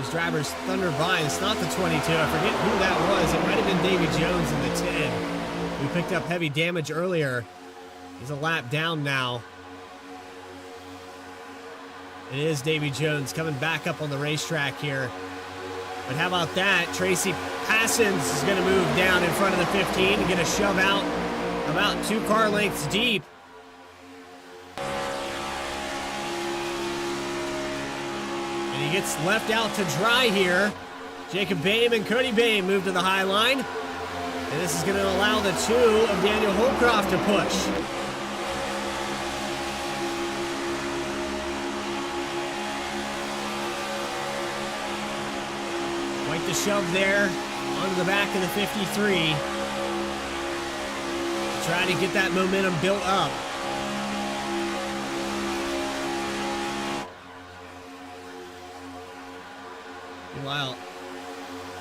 Speaker 2: These drivers thunder by. It's not the 22. I forget who that was. It might have been Davy Jones in the 10. We picked up heavy damage earlier. He's a lap down now. It is Davy Jones coming back up on the racetrack here. But how about that? Tracy Passons is going to move down in front of the 15 and get a shove out about 2 car lengths deep. And he gets left out to dry here. Jacob Bame and Cody Bame move to the high line. And this is going to allow the 2 of Daniel Holcroft to push. Quite the shove there onto the back of the 53. Try to get that momentum built up. Meanwhile,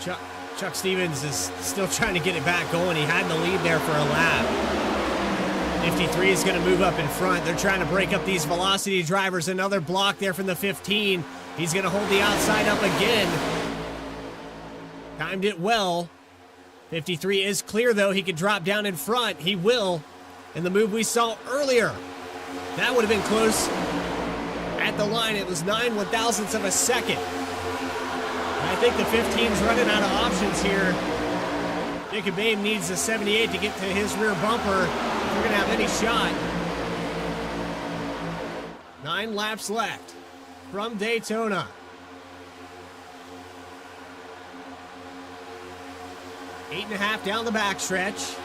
Speaker 2: Chuck Stevens is still trying to get it back going. He had the lead there for a lap. 53 is going to move up in front. They're trying to break up these velocity drivers. Another block there from the 15. He's going to hold the outside up again. Timed it well. 53 is clear, though. He could drop down in front. He will. And the move we saw earlier, that would have been close. At the line, it was 9/1000ths of a second. And I think the 15's running out of options here. Jacob Babe needs a 78 to get to his rear bumper if we're going to have any shot. 9 laps left from Daytona. 8.5 down the backstretch.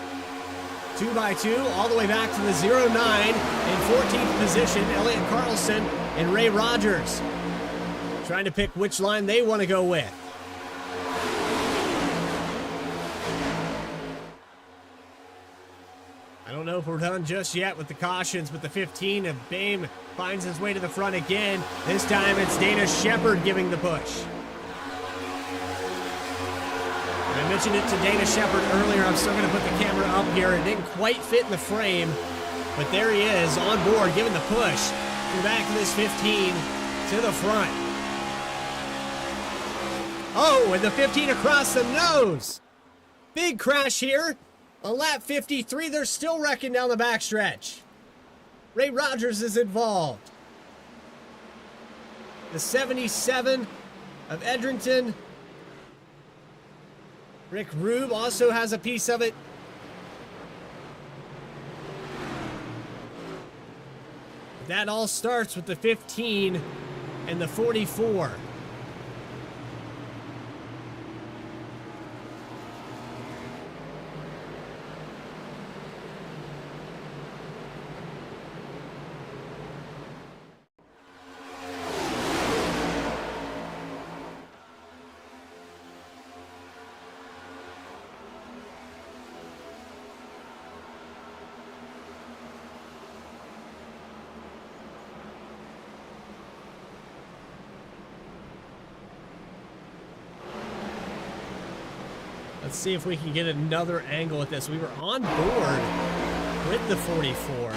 Speaker 2: 2x2 all the way back to the 0-9 in 14th position. Elliott Carlson and Ray Rogers trying to pick which line they want to go with. I don't know if we're done just yet with the cautions, but the 15 of Bame finds his way to the front again. This time it's Dana Shepard giving the push. I mentioned it to Dana Shepard earlier. I'm still going to put the camera up here. It didn't quite fit in the frame, but there he is on board giving the push from back of this 15 to the front. Oh, and the 15 across the nose. Big crash here. On lap 53, they're still wrecking down the backstretch. Ray Rogers is involved. The 77 of Edrington. Rick Rube also has a piece of it. That all starts with the 15 and the 44. Let's see if we can get another angle at this. We were on board with the 44.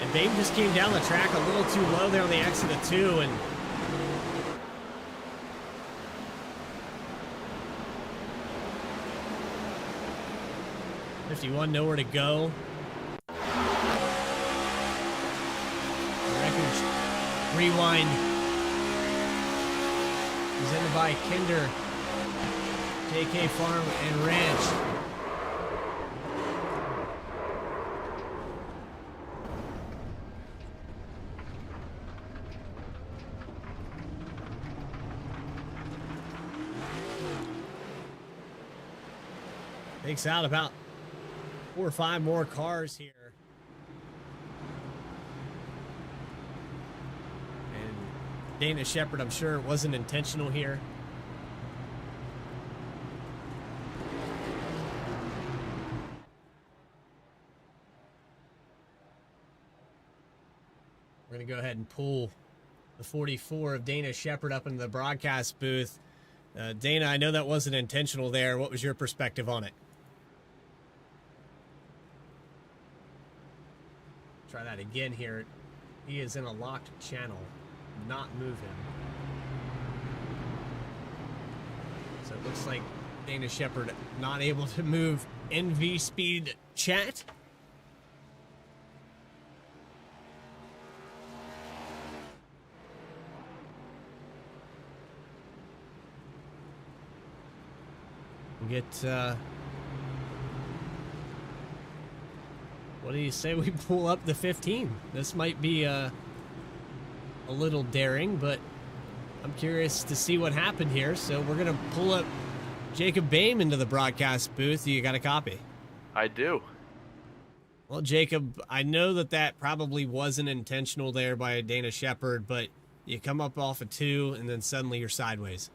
Speaker 2: And Babe just came down the track a little too low there on the exit of 2. And '51 nowhere to go. Records rewind. Presented by Kinder, JK Farm and Ranch. Takes out about 4 or 5 more cars here. Dana Shepard, I'm sure it wasn't intentional here. We're going to go ahead and pull the 44 of Dana Shepard up into the broadcast booth. Dana, I know that wasn't intentional there. What was your perspective on it? Try that again here. He is in a locked channel. Not move him. So it looks like Dana Shepard not able to move NV Speed Chat. We get what do you say we pull up the 15? This might be a little daring, but I'm curious to see what happened here. So we're going to pull up Jacob Bame into the broadcast booth. You got a copy?
Speaker 5: I do.
Speaker 2: Well, Jacob, I know that probably wasn't intentional there by Dana Shepard, but you come up off of 2 and then suddenly you're sideways.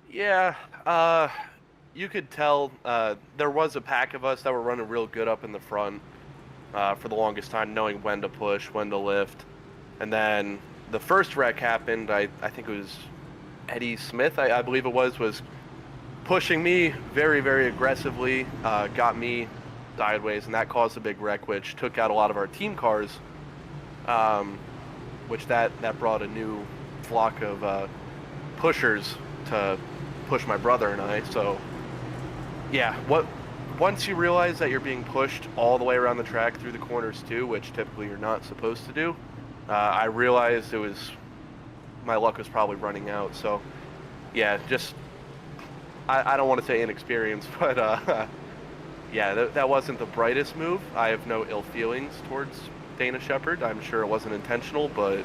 Speaker 5: Yeah, you could tell there was a pack of us that were running real good up in the front for the longest time, knowing when to push, when to lift. And then the first wreck happened. I think it was Eddie Smith, I believe it was pushing me very, very aggressively, got me sideways, and that caused a big wreck, which took out a lot of our team cars, which that brought a new flock of pushers to push my brother and I. So yeah, once you realize that you're being pushed all the way around the track through the corners too, which typically you're not supposed to do, I realized my luck was probably running out. So yeah, just I don't want to say inexperienced, but yeah, that wasn't the brightest move. I have no ill feelings towards Dana Shepard. I'm sure it wasn't intentional, but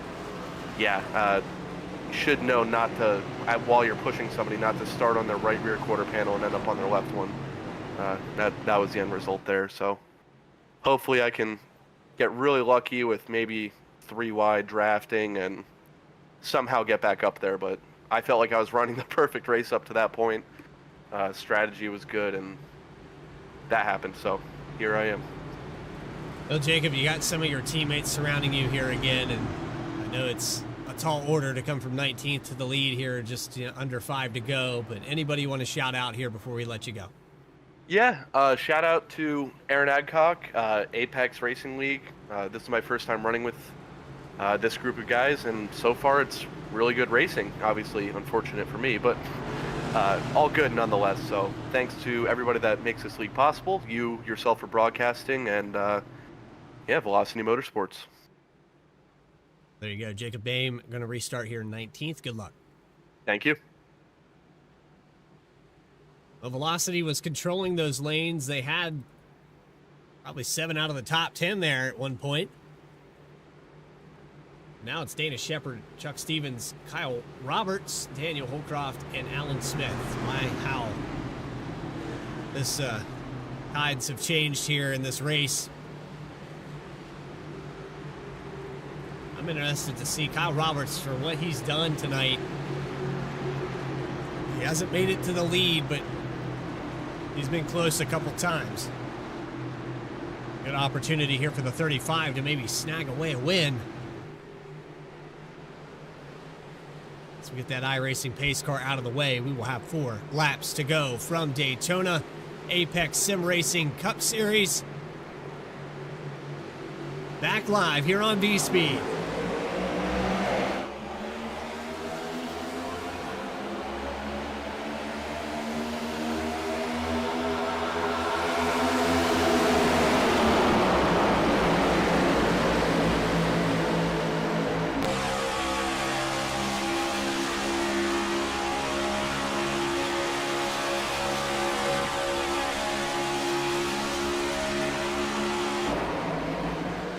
Speaker 5: yeah, you should know not to, while you're pushing somebody, not to start on their right rear quarter panel and end up on their left one. That was the end result there. So hopefully I can get really lucky with maybe 3 wide drafting and somehow get back up there. But I felt like I was running the perfect race up to that point. Strategy was good, and that happened. So here I am.
Speaker 2: Well, Jacob, you got some of your teammates surrounding you here again, and I know it's a tall order to come from 19th to the lead here, just under 5 to go. But anybody you want to shout out here before we let you go?
Speaker 5: Yeah, shout out to Aaron Adcock, Apex Racing League. This is my first time running with this group of guys, and so far it's really good racing. Obviously, unfortunate for me, but all good nonetheless. So thanks to everybody that makes this league possible, you yourself for broadcasting, and yeah, Velocity Motorsports.
Speaker 2: There you go. Jacob Boehm going to restart here in 19th. Good luck.
Speaker 5: Thank you.
Speaker 2: Well, Velocity was controlling those lanes. They had probably 7 out of the top 10 there at one point. Now it's Dana Shepard, Chuck Stevens, Kyle Roberts, Daniel Holcroft, and Alan Smith. My, how this tides have changed here in this race. I'm interested to see Kyle Roberts for what he's done tonight. He hasn't made it to the lead, but he's been close a couple times. Good opportunity here for the 35 to maybe snag away a win. As we get that iRacing pace car out of the way, we will have 4 laps to go from Daytona Apex Sim Racing Cup Series. Back live here on V-Speed.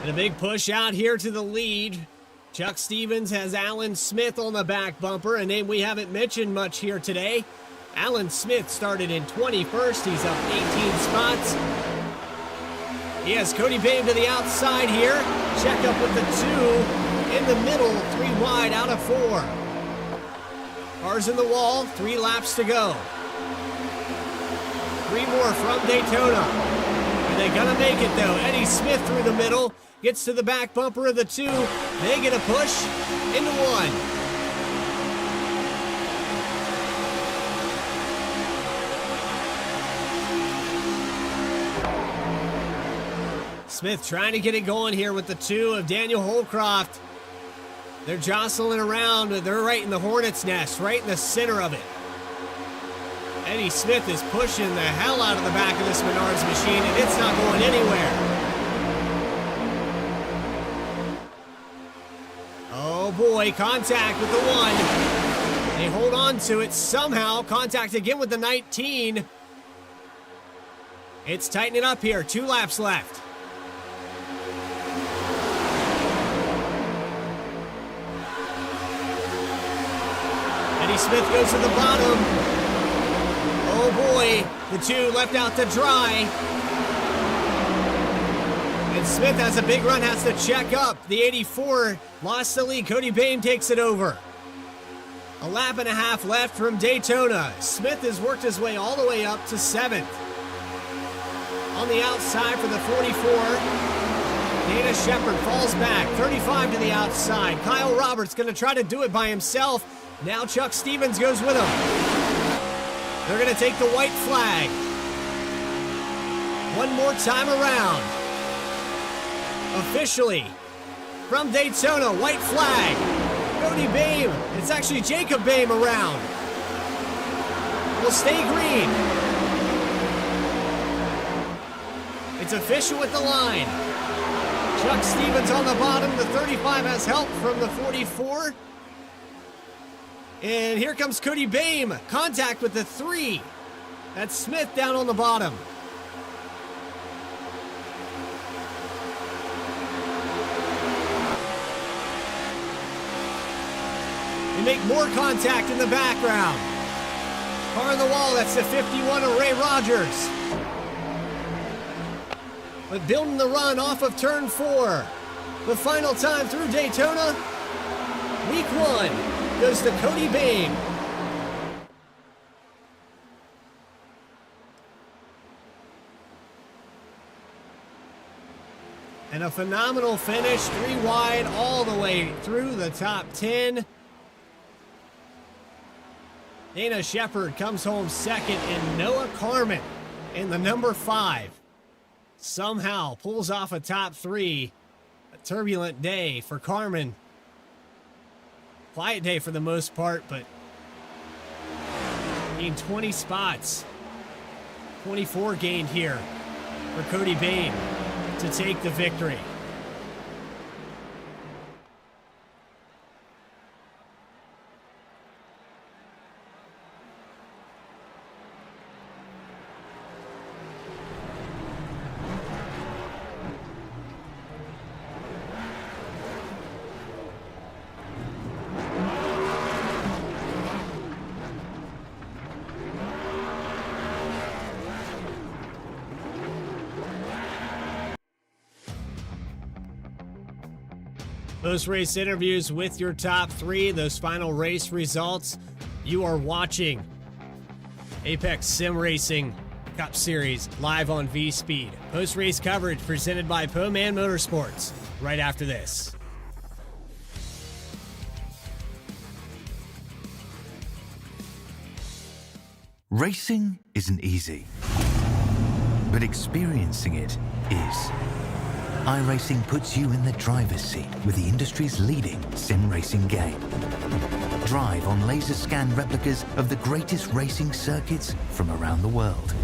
Speaker 2: And a big push out here to the lead. Chuck Stevens has Alan Smith on the back bumper, a name we haven't mentioned much here today. Alan Smith started in 21st. He's up 18 spots. He has Cody Boehm to the outside here. Check up with the 2 in the middle, 3 wide out of 4. Cars in the wall, 3 laps to go. 3 more from Daytona. Are they gonna make it though? Eddie Smith through the middle. Gets to the back bumper of the 2. They get a push into 1. Smith trying to get it going here with the 2 of Daniel Holcroft. They're jostling around, but they're right in the hornet's nest, right in the center of it. Eddie Smith is pushing the hell out of the back of this Menards machine, and it's not going anywhere. Oh boy, contact with the 1. They hold on to it somehow. Contact again with the 19. It's tightening up here. 2 laps left. Eddie Smith goes to the bottom. Oh boy, the 2 left out to dry. And Smith has a big run, has to check up. The 84 lost the lead. Cody Boehm takes it over. A lap and a half left from Daytona. Smith has worked his way all the way up to 7th. On the outside for the 44, Dana Shepard falls back. 35 to the outside. Kyle Roberts going to try to do it by himself. Now Chuck Stevens goes with him. They're going to take the white flag. one more time around. Officially, from Daytona, white flag. Cody Bame, it's actually Jacob Bame around. Will stay green. It's official at the line. Chuck Stevens on the bottom. The 35 has help from the 44. And here comes Cody Bame. Contact with the 3. That's Smith down on the bottom. They make more contact in the background. Car on the wall, that's the 51 of Ray Rogers. But building the run off of turn 4. The final time through Daytona. Week 1 goes to Cody Bame. And a phenomenal finish, 3 wide all the way through the top 10. Dana Shepard comes home second, and Noah Carmen in the number 5 somehow pulls off a top 3. A turbulent day for Carmen. Quiet day for the most part, but gained 20 spots. 24 gained here for Cody Bame to take the victory. Post-race interviews with your top 3, those final race results. You are watching Apex Sim Racing Cup Series live on V-Speed. Post-race coverage presented by Po-Man Motorsports right after this.
Speaker 1: Racing isn't easy, but experiencing it is. iRacing puts you in the driver's seat with the industry's leading sim racing game. Drive on laser scan replicas of the greatest racing circuits from around the world.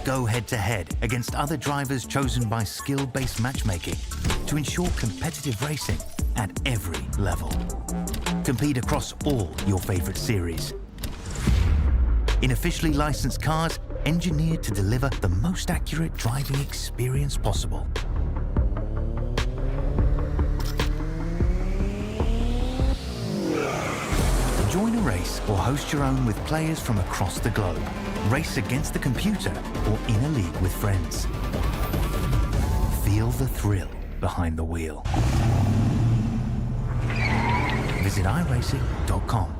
Speaker 1: Go head-to-head against other drivers chosen by skill-based matchmaking to ensure competitive racing at every level. Compete across all your favorite series. In officially licensed cars, engineered to deliver the most accurate driving experience possible. Join a race or host your own with players from across the globe. Race against the computer or in a league with friends. Feel the thrill behind the wheel. Visit iRacing.com.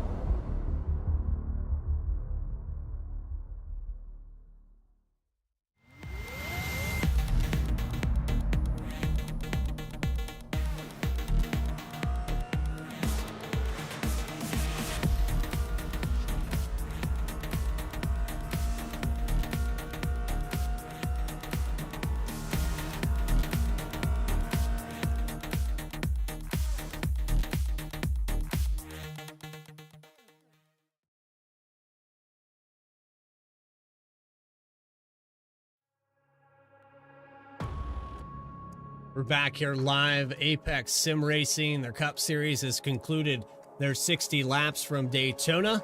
Speaker 2: We're back here live. Apex Sim Racing, their Cup Series has concluded their 60 laps from Daytona.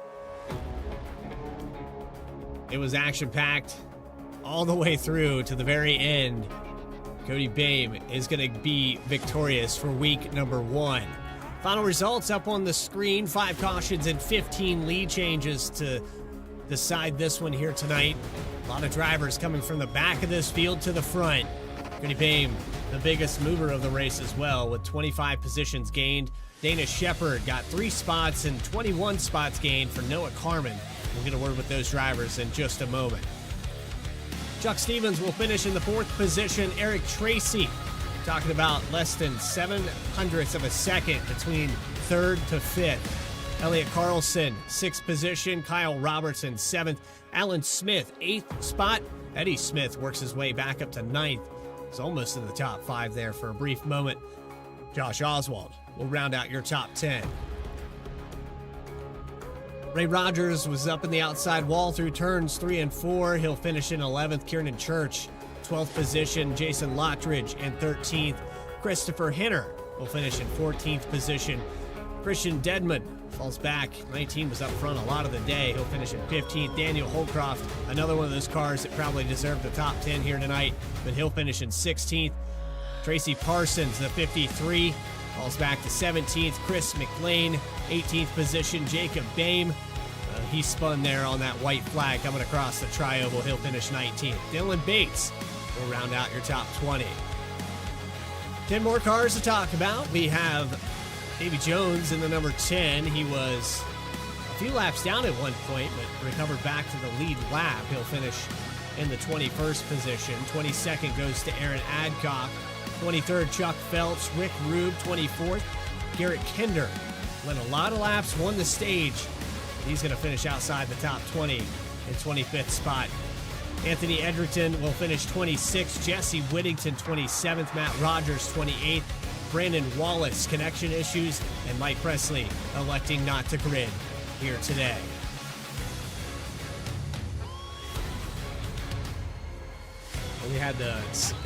Speaker 2: It was action-packed all the way through to the very end. Cody Bame is going to be victorious for week number 1. Final results up on the screen. 5 cautions and 15 lead changes to decide this one here tonight. A lot of drivers coming from the back of this field to the front. Cody Bame, the biggest mover of the race as well, with 25 positions gained. Dana Shepard got 3 spots and 21 spots gained for Noah Carmen. We'll get a word with those drivers in just a moment. Chuck Stevens will finish in the 4th position. Eric Tracy, talking about less than 7/100ths of a second between 3rd to 5th. Elliott Carlson, 6th position. Kyle Robertson, 7th. Alan Smith, 8th spot. Eddie Smith works his way back up to 9th. He's almost in the top 5 there for a brief moment. Josh Oswald will round out your top 10. Ray Rogers was up in the outside wall through turns 3 and 4. He'll finish in 11th. Kieran Church, 12th position. Jason Lottridge in 13th. Christopher Hinner will finish in 14th position. Christian Dedman falls back. 19 was up front a lot of the day. He'll finish in 15th. Daniel Holcroft, another one of those cars that probably deserved the top 10 here tonight, but he'll finish in 16th. Tracy Parsons, the 53, falls back to 17th. Chris McLean, 18th position. Jacob Bame, he spun there on that white flag coming across the tri-oval. He'll finish 19th. Dylan Bates will round out your top 20. 10 more cars to talk about. We have Davy Jones in the number 10. He was a few laps down at one point, but recovered back to the lead lap. He'll finish in the 21st position. 22nd goes to Aaron Adcock. 23rd, Chuck Phelps. Rick Rube, 24th. Garrett Kinder led a lot of laps, won the stage. He's going to finish outside the top 20 in 25th spot. Anthony Edgerton will finish 26th. Jesse Whittington, 27th. Matt Rogers, 28th. Brandon Wallace, connection issues. And Mike Presley electing not to grid here today. And we had the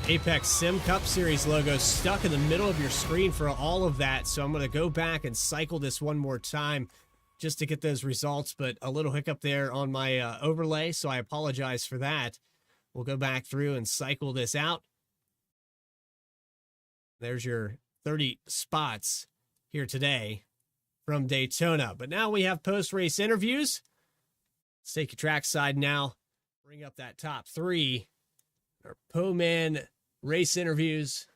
Speaker 2: Apex Sim Cup Series logo stuck in the middle of your screen for all of that. So I'm going to go back and cycle this one more time just to get those results, but a little hiccup there on my overlay, so I apologize for that. We'll go back through and cycle this out. There's your 30 spots here today from Daytona. But now we have post-race interviews. Let's take your trackside now. Bring up that top 3. Our Po-Man race interviews.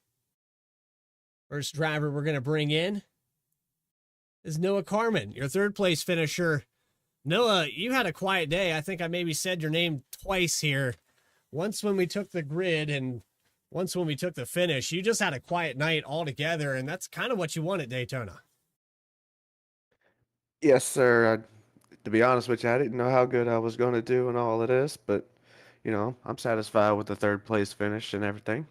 Speaker 2: First driver we're going to bring in is Noah Carmen, your 3rd place finisher. Noah, you had a quiet day. I think I maybe said your name twice here. Once when we took the grid and once when we took the finish. You just had a quiet night altogether, and that's kind of what you want at Daytona.
Speaker 6: Yes, sir. To be honest with you, I didn't know how good I was going to do in all of this, but, I'm satisfied with the 3rd place finish and everything.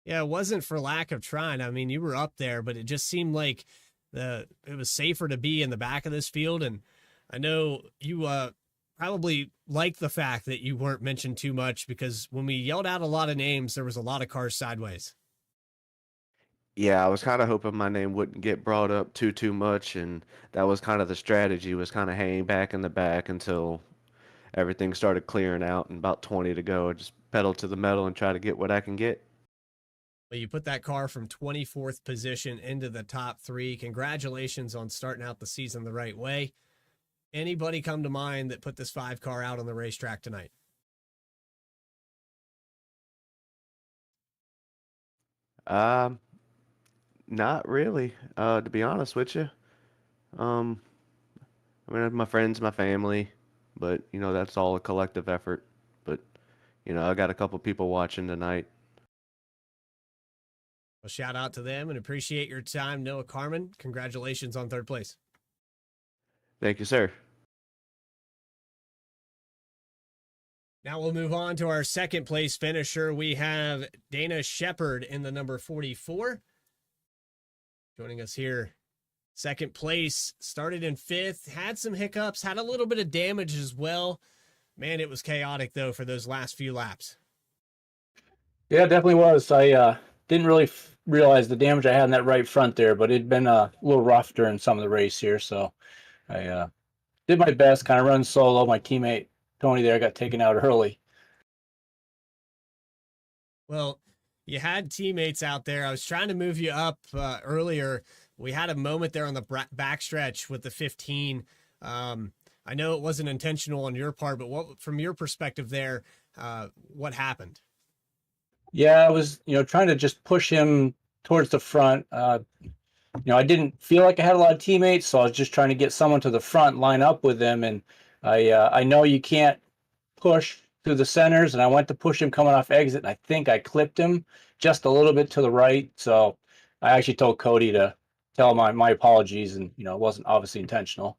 Speaker 2: Yeah, it wasn't for lack of trying. I mean, you were up there, but it just seemed like it was safer to be in the back of this field. And I know you probably liked the fact that you weren't mentioned too much, because when we yelled out a lot of names, there was a lot of cars sideways.
Speaker 6: Yeah, I was kind of hoping my name wouldn't get brought up too much, and that was kind of the strategy, was kind of hanging back in the back until everything started clearing out and about 20 to go. I just pedal to the metal and try to get what I can get.
Speaker 2: Well, you put that car from 24th position into the top 3. Congratulations on starting out the season the right way. Anybody come to mind that put this 5 car out on the racetrack tonight?
Speaker 6: Not really, to be honest with you. I mean, my friends, my family, but, that's all a collective effort. But, I got a couple people watching tonight.
Speaker 2: Well, shout out to them and appreciate your time, Noah Carmen. Congratulations on 3rd place.
Speaker 6: Thank you, sir.
Speaker 2: Now we'll move on to our 2nd place finisher. We have Dana Shepard in the number 44. Joining us here. 2nd place, started in 5th, had some hiccups, had a little bit of damage as well. Man, it was chaotic, though, for those last few laps.
Speaker 7: Yeah, it definitely was. I didn't really realize the damage I had in that right front there, but it'd been a little rough during some of the race here, so I did my best, kind of run solo. My teammate Tony there got taken out early.
Speaker 2: Well, you had teammates out there. I was trying to move you up earlier. We had a moment there on the backstretch with the 15. I know it wasn't intentional on your part, but what, from your perspective there, what happened?
Speaker 7: Yeah, I was, trying to just push him towards the front. I didn't feel like I had a lot of teammates, so I was just trying to get someone to the front, line up with them. And I know you can't push through the centers, and I went to push him coming off exit, and I think I clipped him just a little bit to the right. So I actually told Cody to tell him my apologies, and, it wasn't obviously intentional.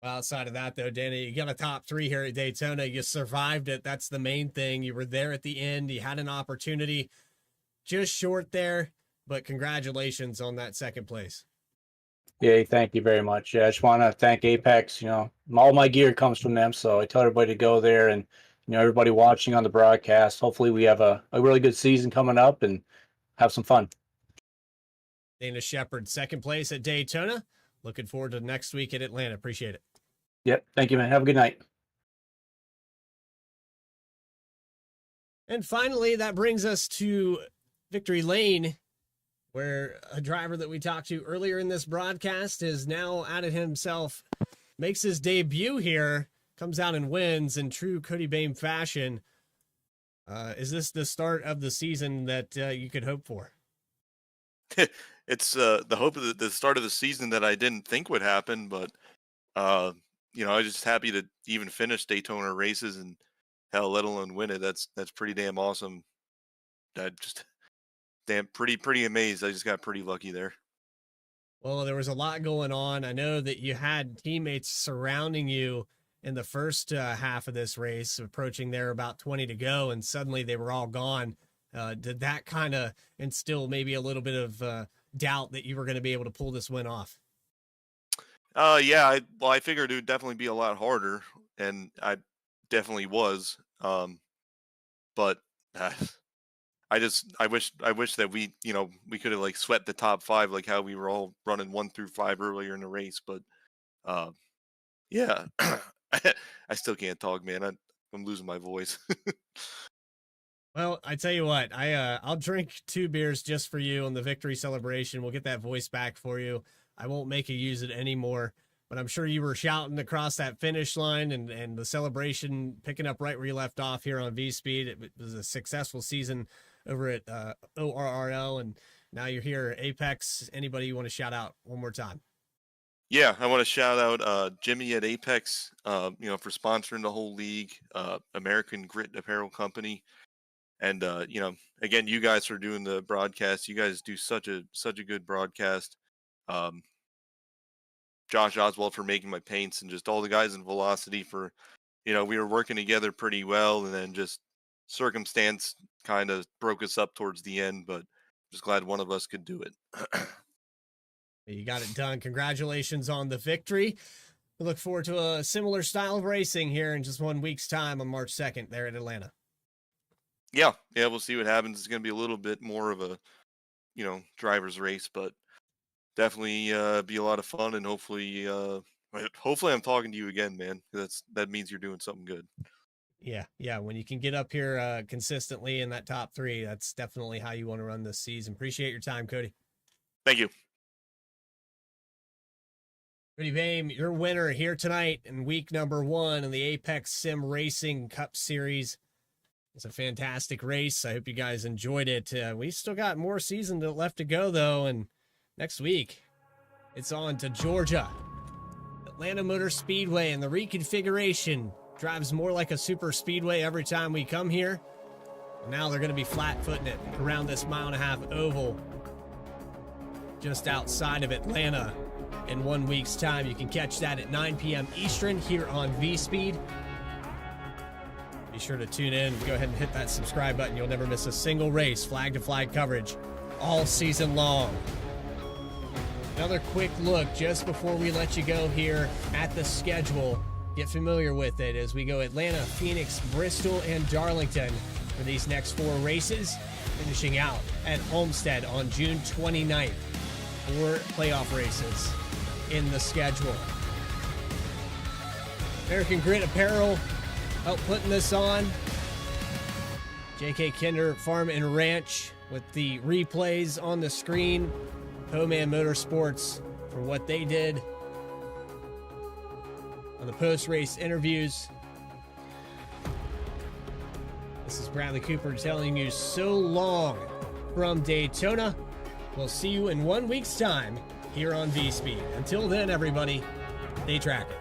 Speaker 2: Well, outside of that, though, Danny, you got a top 3 here at Daytona. You survived it. That's the main thing. You were there at the end. You had an opportunity, just short there, but congratulations on that second place.
Speaker 7: Yeah, thank you very much. Yeah, I just want to thank Apex. All my gear comes from them, so I tell everybody to go there, and everybody watching on the broadcast. Hopefully, we have a really good season coming up and have some fun.
Speaker 2: Dana Shepard, second place at Daytona. Looking forward to next week at Atlanta. Appreciate it.
Speaker 7: Yep. Thank you, man. Have a good night.
Speaker 2: And finally, that brings us to Victory Lane, where a driver that we talked to earlier in this broadcast is now added himself, makes his debut here, comes out and wins in true Cody Bame fashion. Is this the start of the season that you could hope for?
Speaker 4: It's the hope of the start of the season that I didn't think would happen, but I was just happy to even finish Daytona races and hell, let alone win it. That's pretty damn awesome. I just pretty amazed. I just got pretty lucky there.
Speaker 2: Well, there was a lot going on. I know that you had teammates surrounding you in the first half of this race, approaching there about 20 to go, and suddenly they were all gone. Did that kind of instill maybe a little bit of doubt that you were going to be able to pull this win off?
Speaker 4: Yeah. I figured it would definitely be a lot harder, and I definitely was. But I wish that we could have like swept the top 5 like how we were all running 1 through 5 earlier in the race. But yeah, I still can't talk, man. I'm losing my voice.
Speaker 2: Well, I tell you what, I'll drink 2 beers just for you on the victory celebration. We'll get that voice back for you. I won't make you use it anymore, but I'm sure you were shouting across that finish line and the celebration picking up right where you left off here on V Speed. It was a successful season over at ORRL, and now you're here at Apex. Anybody you want to shout out one more time?
Speaker 4: Yeah, I want to shout out Jimmy at Apex, for sponsoring the whole league, American Grit Apparel Company. And again, you guys for doing the broadcast. You guys do such a good broadcast. Josh Oswald for making my paints, and just all the guys in Velocity for, we were working together pretty well, and then just circumstance kind of broke us up towards the end, but just glad one of us could do it.
Speaker 2: You got it done. Congratulations on the victory. We look forward to a similar style of racing here in just 1 week's time on March 2nd there at Atlanta.
Speaker 4: Yeah, we'll see what happens. It's going to be a little bit more of a, driver's race, but definitely be a lot of fun, and hopefully I'm talking to you again, man. That means you're doing something good.
Speaker 2: Yeah. When you can get up here consistently in that top 3, that's definitely how you want to run this season. Appreciate your time, Cody.
Speaker 4: Thank you.
Speaker 2: Cody Bame, your winner here tonight in week number 1 in the Apex Sim Racing Cup Series. It's a fantastic race. I hope you guys enjoyed it. We still got more season left to go, though, and next week it's on to Georgia. Atlanta Motor Speedway, and the reconfiguration drives more like a super speedway every time we come here. Now they're going to be flat-footing it around this 1.5 mile oval just outside of Atlanta in 1 week's time. You can catch that at 9 p.m. Eastern here on V-Speed. Be sure to tune in. Go ahead and hit that subscribe button. You'll never miss a single race, flag-to-flag coverage all season long. Another quick look just before we let you go here at the schedule. Get familiar with it as we go Atlanta, Phoenix, Bristol, and Darlington for these next 4 races, finishing out at Homestead on June 29th. 4 playoff races in the schedule. American Grit Apparel help putting this on. JK Kinder Farm and Ranch with the replays on the screen. Homan Motorsports for what they did on the post-race interviews. This is Bradley Cooper telling you so long from Daytona. We'll see you in 1 week's time here on V-Speed. Until then, everybody, stay tracking.